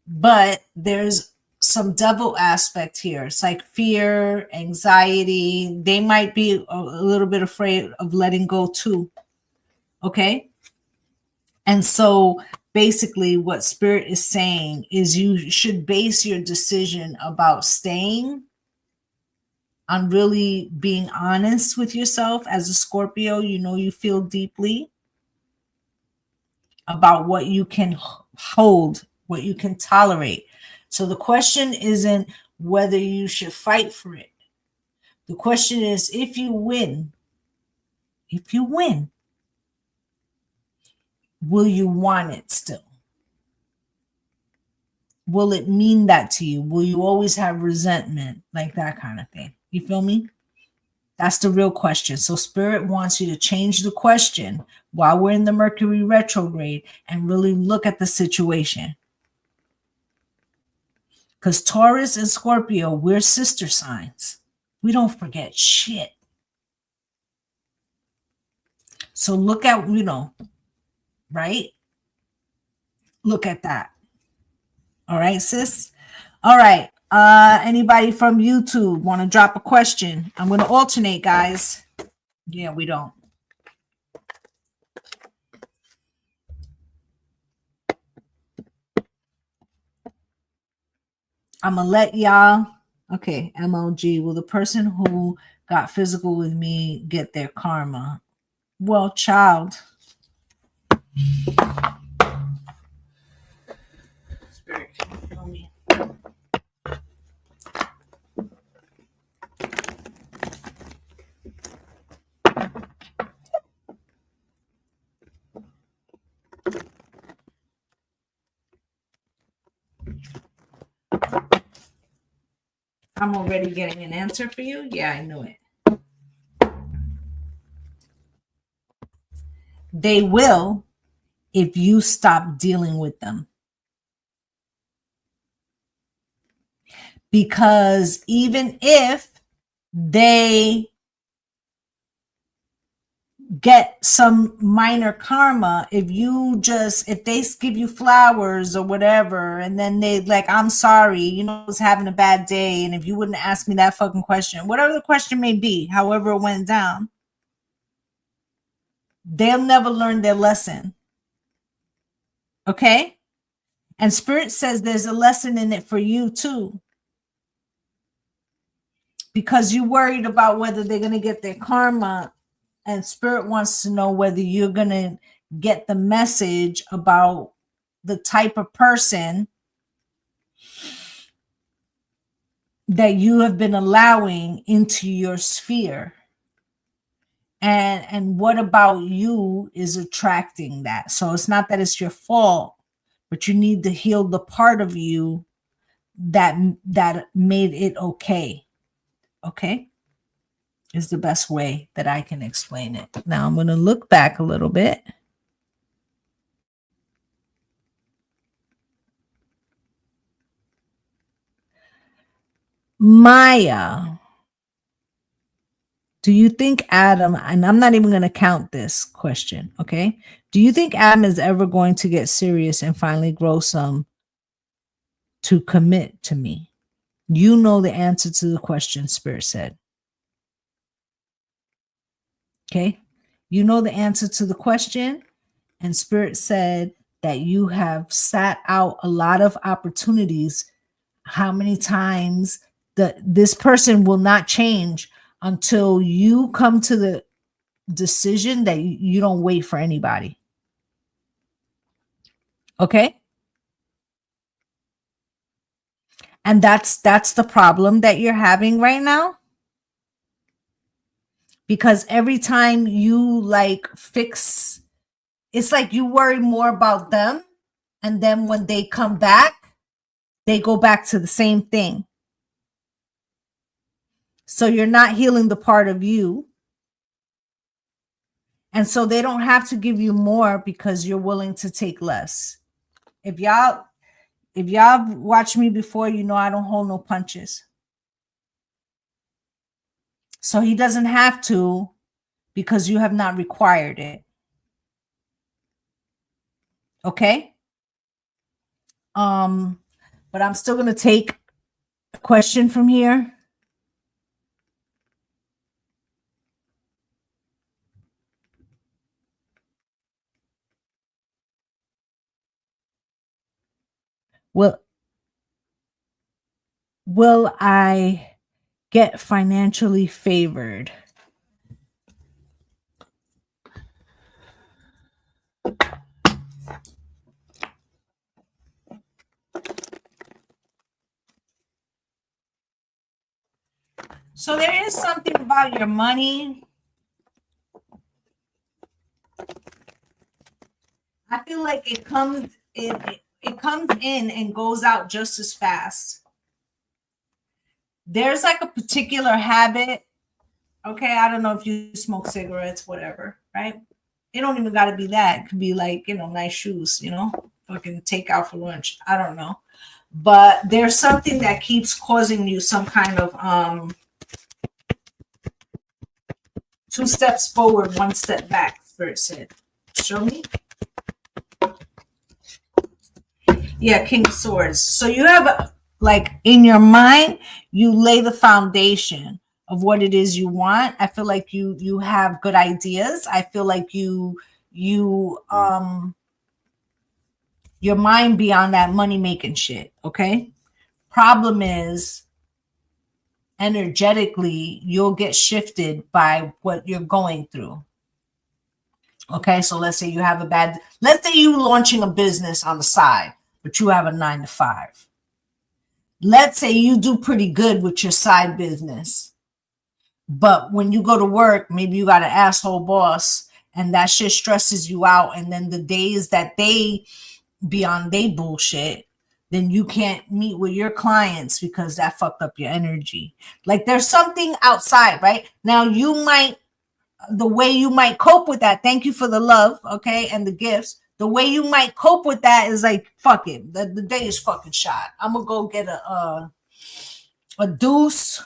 But there's some devil aspect here. It's like fear, anxiety. They might be a little bit afraid of letting go too. Okay? And so basically what Spirit is saying is you should base your decision about staying on really being honest with yourself. As a Scorpio, you know you feel deeply about what you can hold, what you can tolerate. So the question isn't whether you should fight for it. The question is, if you win, will you want it still? Will it mean that to you? Will you always have resentment? Like that kind of thing. You feel me? That's the real question. So Spirit wants you to change the question while we're in the Mercury retrograde and really look at the situation. Because Taurus and Scorpio, we're sister signs. We don't forget shit. So look at, right? Look at that. All right, sis. All right. Anybody from YouTube want to drop a question? I'm going to alternate, guys. Yeah, we don't. I'm going to let y'all. Okay, MLG. Will the person who got physical with me get their karma? Well, child. Spirit, tell me. I'm already getting an answer for you. Yeah, I knew it. They will if you stop dealing with them. Because even if they get some minor karma, if they give you flowers or whatever, and then they like, I'm sorry, I was having a bad day, and if you wouldn't ask me that fucking question, whatever the question may be, however it went down, they'll never learn their lesson. Okay? And Spirit says there's a lesson in it for you too. Because you're worried about whether they're going to get their karma, and Spirit wants to know whether you're going to get the message about the type of person that you have been allowing into your sphere. And what about you is attracting that? So it's not that it's your fault, but you need to heal the part of you that made it okay. Okay? Is the best way that I can explain it. Now I'm going to look back a little bit. Maya, do you think Adam, and I'm not even going to count this question, okay? Do you think Adam is ever going to get serious and finally grow some to commit to me? You know the answer to the question, Spirit said. Okay? You know the answer to the question, and Spirit said that you have sat out a lot of opportunities. How many times this person will not change until you come to the decision that you don't wait for anybody. Okay? And that's the problem that you're having right now. Because every time you like fix, it's like you worry more about them, and then when they come back, they go back to the same thing. So you're not healing the part of you. And so they don't have to give you more because you're willing to take less. If y'all watched me before, you know I don't hold no punches. So he doesn't have to because you have not required it. Okay? But I'm still going to take a question from here. Will I get financially favored? So there is something about your money. I feel like it comes in and goes out just as fast. There's like a particular habit. Okay, I don't know if you smoke cigarettes, whatever, right? It don't even got to be that. It could be like, nice shoes, fucking take out for lunch. I don't know. But there's something that keeps causing you some kind of 2 steps forward, 1 step back, Spirit said. Show me. Yeah, King of Swords. So you have, like, in your mind, you lay the foundation of what it is you want. I feel like you have good ideas. I feel like you your mind be on that money making shit. Okay. Problem is, energetically, you'll get shifted by what you're going through. Okay, so let's say you have let's say you launching a business on the side, but you have a 9 to 5. Let's say you do pretty good with your side business, but when you go to work, maybe you got an asshole boss and that shit stresses you out. And then the days that they be on they bullshit, then you can't meet with your clients because that fucked up your energy. Like, there's something outside, right? Now the way you might cope with that, thank you for the love, okay, and the gifts. The way you might cope with that is like, fuck it, the day is fucking shot. I'm gonna go get a deuce.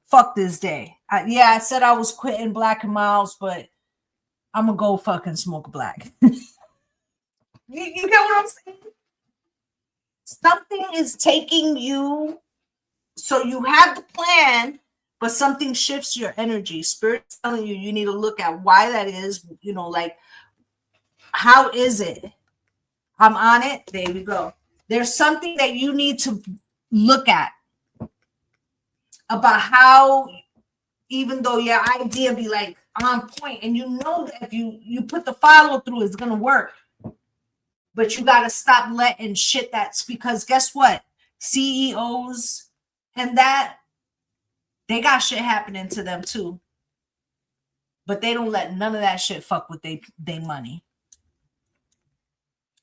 Fuck this day. I said I was quitting Black and Miles, but I'm gonna go fucking smoke a black. You get what I'm saying? Something is taking you, so you have the plan, but something shifts your energy. Spirit's telling you need to look at why that is, like, how is it? I'm on it. There we go. There's something that you need to look at about how, even though your idea be like on point, and you know that if you put the follow through, it's going to work. But you got to stop letting shit that's, because guess what? CEOs and that, they got shit happening to them too. But they don't let none of that shit fuck with they money.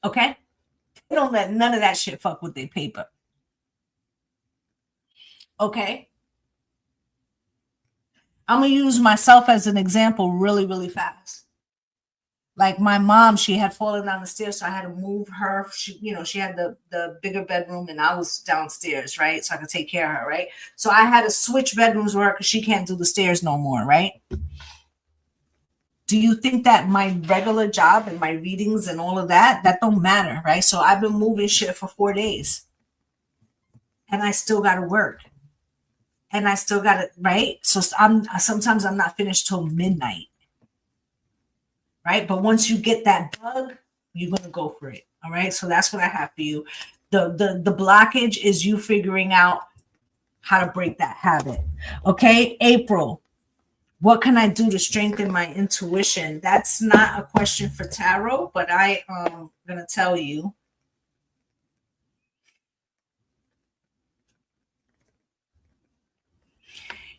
Okay? They don't let none of that shit fuck with their paper. Okay? I'm going to use myself as an example really, really fast. Like, my mom, she had fallen down the stairs, so I had to move her. She had the bigger bedroom, and I was downstairs, right? So I could take care of her, right? So I had to switch bedrooms with her because she can't do the stairs no more, right? Do you think that my regular job and my readings and all of that don't matter, right? So I've been moving shit for 4 days, and I still got to work, and I still got to, right? So sometimes I'm not finished till midnight. Right? But once you get that bug, you're going to go for it. All right. So that's what I have for you. The blockage is you figuring out how to break that habit. Okay. April, what can I do to strengthen my intuition? That's not a question for tarot, but I am going to tell you.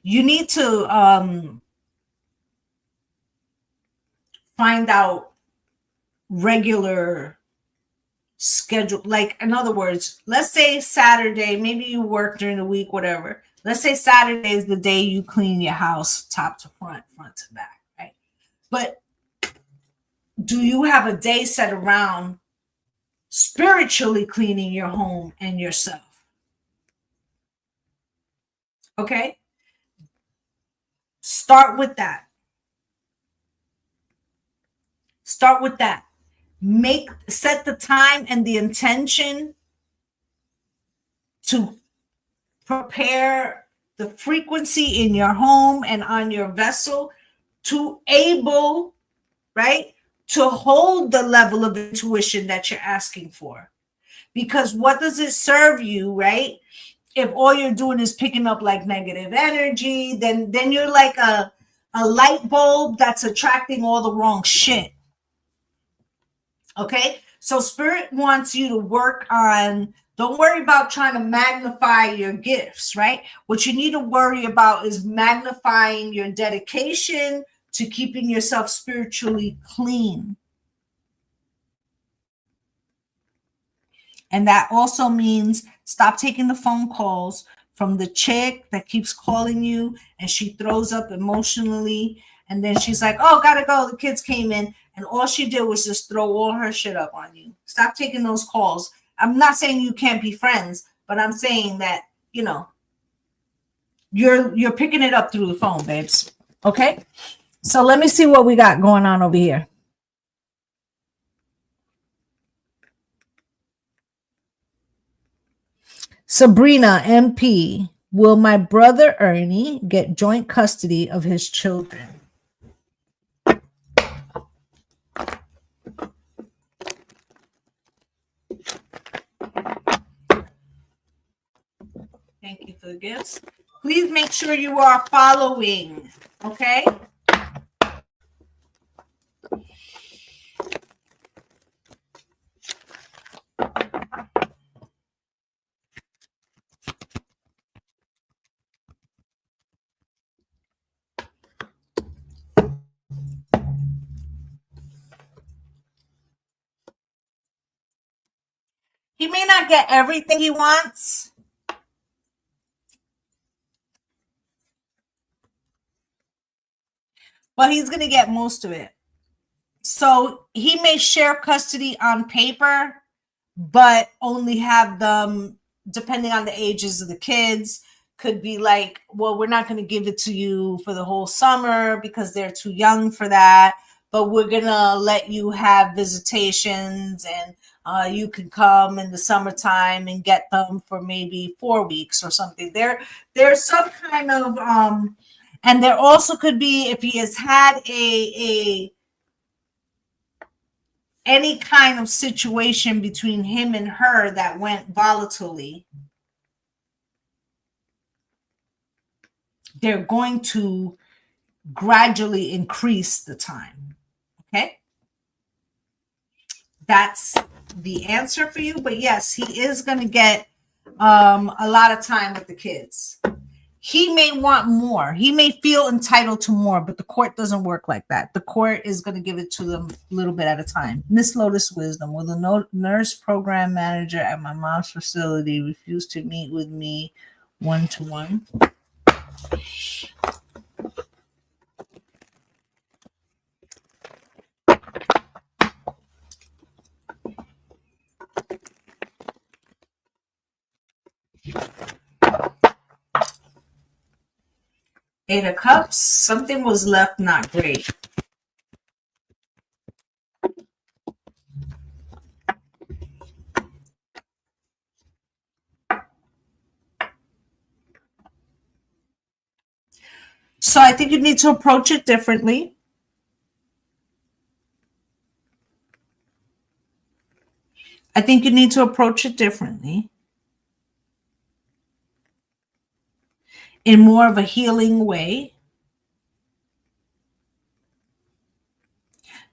You need to find out regular schedule. Like, in other words, let's say Saturday, maybe you work during the week, whatever. Let's say Saturday is the day you clean your house top to front to back, right? But do you have a day set around spiritually cleaning your home and yourself? Okay? Start with that. Start with that. Set the time and the intention to prepare the frequency in your home and on your vessel to able, right, to hold the level of intuition that you're asking for. Because what does it serve you, right? If all you're doing is picking up like negative energy, then you're like a light bulb that's attracting all the wrong shit. Okay, so Spirit wants you to work on, don't worry about trying to magnify your gifts, right? What you need to worry about is magnifying your dedication to keeping yourself spiritually clean. And that also means stop taking the phone calls from the chick that keeps calling you and she throws up emotionally. And then she's like, oh, gotta go. The kids came in. And all she did was just throw all her shit up on you. Stop taking those calls. I'm not saying you can't be friends, but I'm saying that, you're picking it up through the phone, babes. Okay? So let me see what we got going on over here. Sabrina, MP, will my brother Ernie get joint custody of his children? Thank you for the gifts. Please make sure you are following, okay? He may not get everything he wants, but he's going to get most of it. So he may share custody on paper, but only have them, depending on the ages of the kids, could be like, well, we're not going to give it to you for the whole summer because they're too young for that, but we're going to let you have visitations, and you can come in the summertime and get them for maybe 4 weeks or something. There's some kind of and there also could be, if he has had a any kind of situation between him and her that went volatilely, they're going to gradually increase the time. Okay? That's the answer for you. But yes, he is going to get a lot of time with the kids. He may want more. He may feel entitled to more, but the court doesn't work like that. The court is going to give it to them a little bit at a time. Miss Lotus Wisdom, will the nurse program manager at my mom's facility refuse to meet with me one-to-one? Eight of Cups, something was left not great. So I think you need to approach it differently. I think you need to approach it differently in more of a healing way.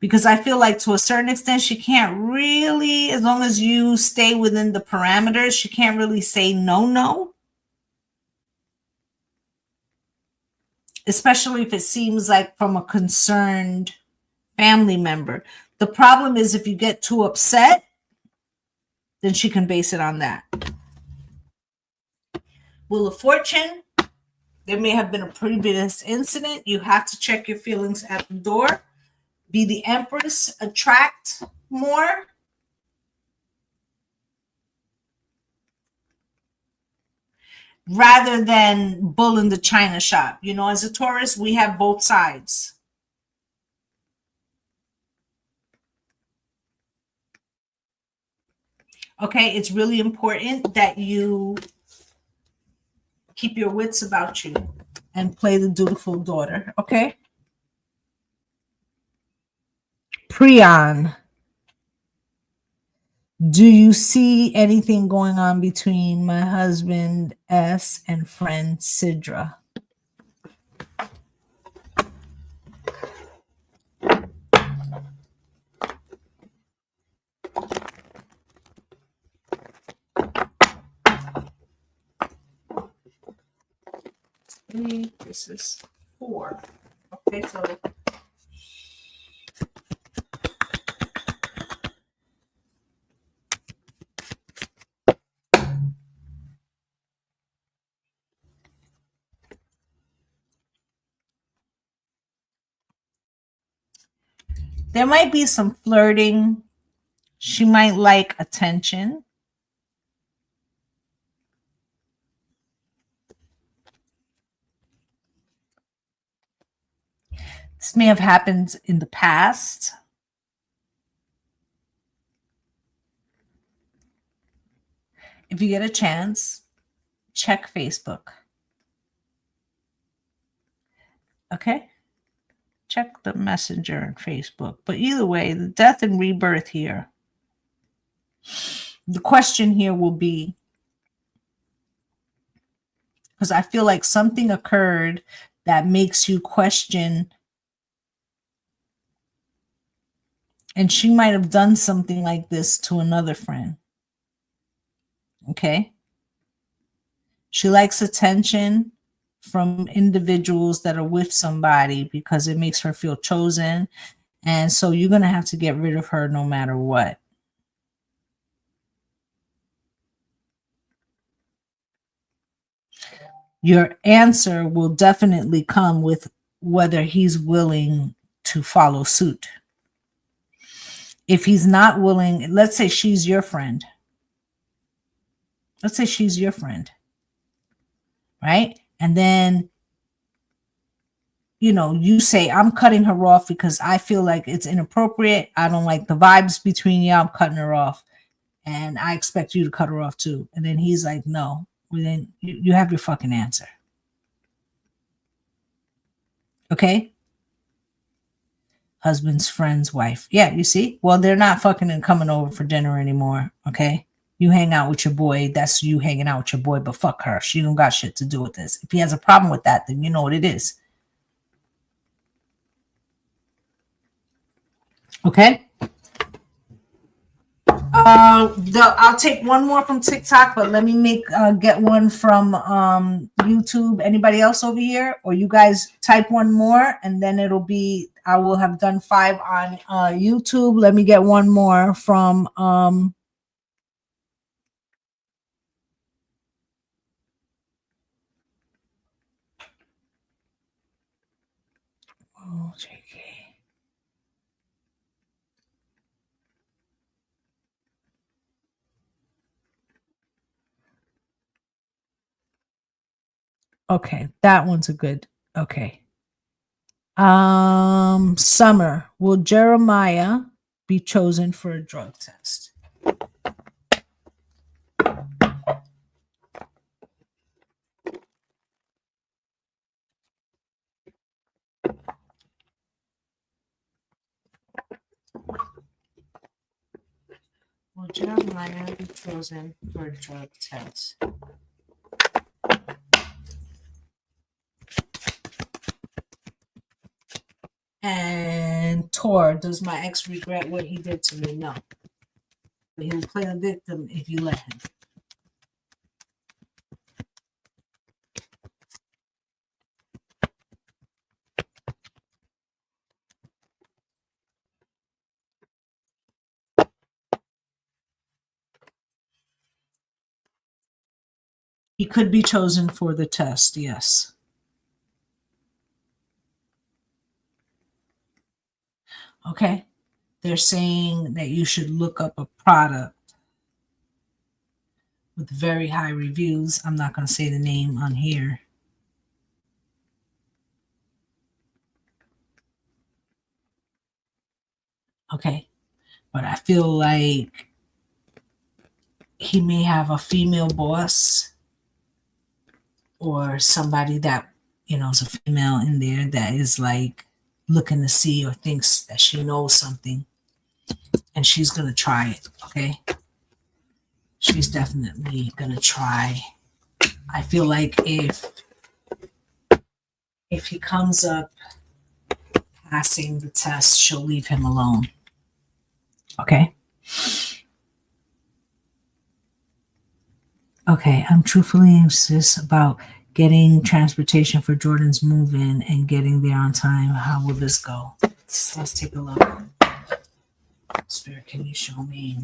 Because I feel like to a certain extent, she can't really, as long as you stay within the parameters, she can't really say no. Especially if it seems like from a concerned family member. The problem is if you get too upset, then she can base it on that. Wheel of Fortune, there may have been a previous incident. You have to check your feelings at the door. Be the Empress, attract more. Rather than bull in the china shop. You know, as a Taurus, we have both sides. Okay, it's really important that you keep your wits about you and play the dutiful daughter, okay? Priyan, do you see anything going on between my husband S and friend Sidra? This is 4. Okay, so there might be some flirting. She might like attention. This may have happened in the past. If you get a chance, check Facebook. Okay? Check the messenger on Facebook. But either way, the death and rebirth here. The question here will be, because I feel like something occurred that makes you question, and she might have done something like this to another friend. Okay? She likes attention from individuals that are with somebody because it makes her feel chosen. And so you're going to have to get rid of her no matter what. Your answer will definitely come with whether he's willing to follow suit. If he's not willing, let's say she's your friend. Let's say she's your friend. Right? And then, you know, you say, I'm cutting her off because I feel like it's inappropriate. I don't like the vibes between you. I'm cutting her off. And I expect you to cut her off too. And then he's like, no. Well, then you have your fucking answer. Okay? Husband's friend's wife. Yeah, you see? Well, they're not fucking and coming over for dinner anymore. Okay? You hang out with your boy. That's you hanging out with your boy, but fuck her. She don't got shit to do with this. If he has a problem with that, then you know what it is. Okay? I'll take one more from TikTok, but let me get one from YouTube. Anybody else over here? Or you guys type one more, and then it'll be, I will have done 5 on YouTube. Let me get one more from oh, JK. Okay, that one's a good. Okay. Summer, will Jeremiah be chosen for a drug test? Will Jeremiah be chosen for a drug test? And Tor, does my ex regret what he did to me? No. But he'll play a victim if you let him. He could be chosen for the test, yes. Okay. They're saying that you should look up a product with very high reviews. I'm not going to say the name on here. Okay. But I feel like he may have a female boss or somebody that, you know, is a female in there that is like looking to see or thinks that she knows something, and she's going to try it. Okay. She's definitely going to try. I feel like if he comes up passing the test, she'll leave him alone. Okay. Okay, I'm truthfully anxious about getting transportation for Jordan's move-in and getting there on time. How will this go? Let's take a look. Spirit, can you show me?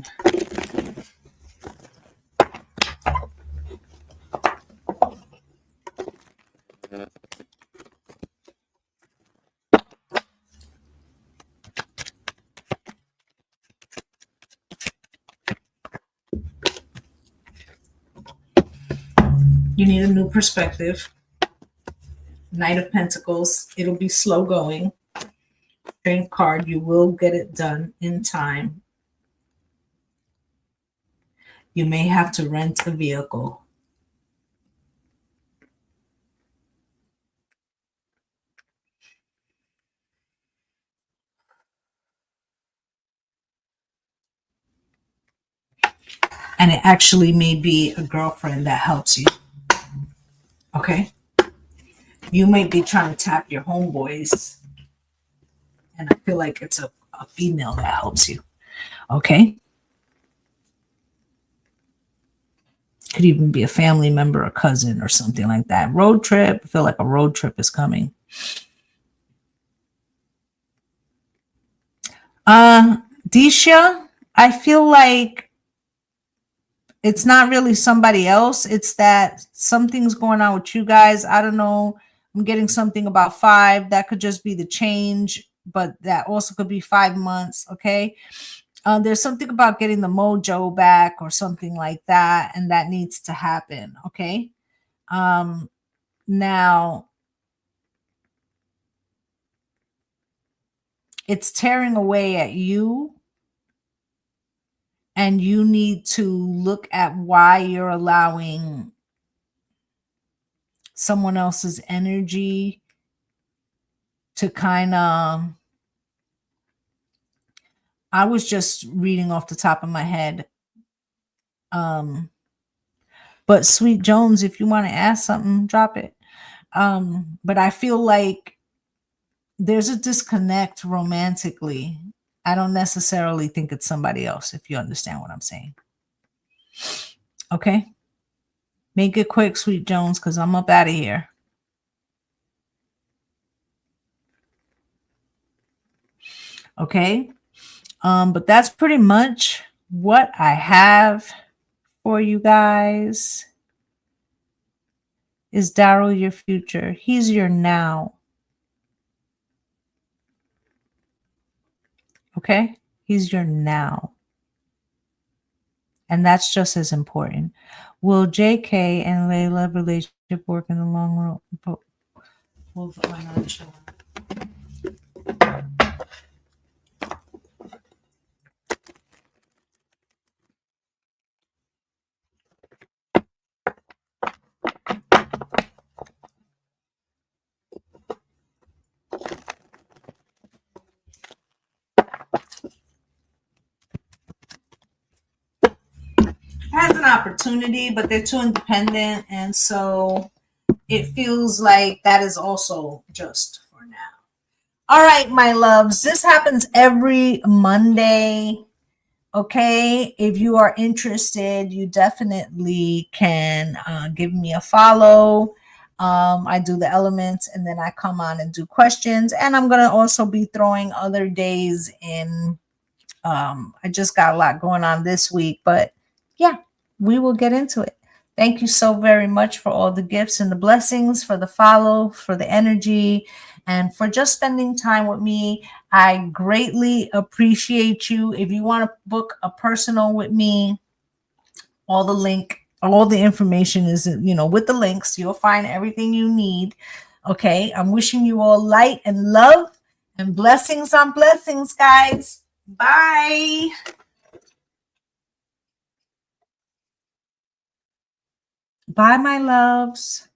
You need a new perspective. Knight of Pentacles. It'll be slow going. Strength card, you will get it done in time. You may have to rent a vehicle. And it actually may be a girlfriend that helps you. Okay? You might be trying to tap your homeboys. And I feel like it's a female that helps you. Okay? Could even be a family member, a cousin, or something like that. Road trip. I feel like a road trip is coming. Disha, I feel like it's not really somebody else. It's that something's going on with you guys. I don't know. I'm getting something about 5. That could just be the change, but that also could be 5 months. Okay. There's something about getting the mojo back or something like that, and that needs to happen. Okay. Now, it's tearing away at you, and you need to look at why you're allowing someone else's energy to kind of, I was just reading off the top of my head. But Sweet Jones, if you want to ask something, drop it. But I feel like there's a disconnect romantically. I don't necessarily think it's somebody else, if you understand what I'm saying. Okay? Make it quick, Sweet Jones, because I'm up out of here. Okay? But that's pretty much what I have for you guys. Is Daryl your future? He's your now. Okay? He's your now. And that's just as important. Will JK and Layla relationship work in the long run? Has an opportunity, but they're too independent, and so it feels like that is also just for now. All right, my loves, this happens every Monday. Okay, if you are interested, you definitely can give me a follow. I do the elements, and then I come on and do questions, and I'm going to also be throwing other days in. I just got a lot going on this week, but yeah, we will get into it. Thank you so very much for all the gifts and the blessings, for the follow, for the energy, and for just spending time with me. I greatly appreciate you. If you want to book a personal with me, all the information is, with the links. You'll find everything you need. Okay. I'm wishing you all light and love and blessings on blessings, guys. Bye. Bye, my loves.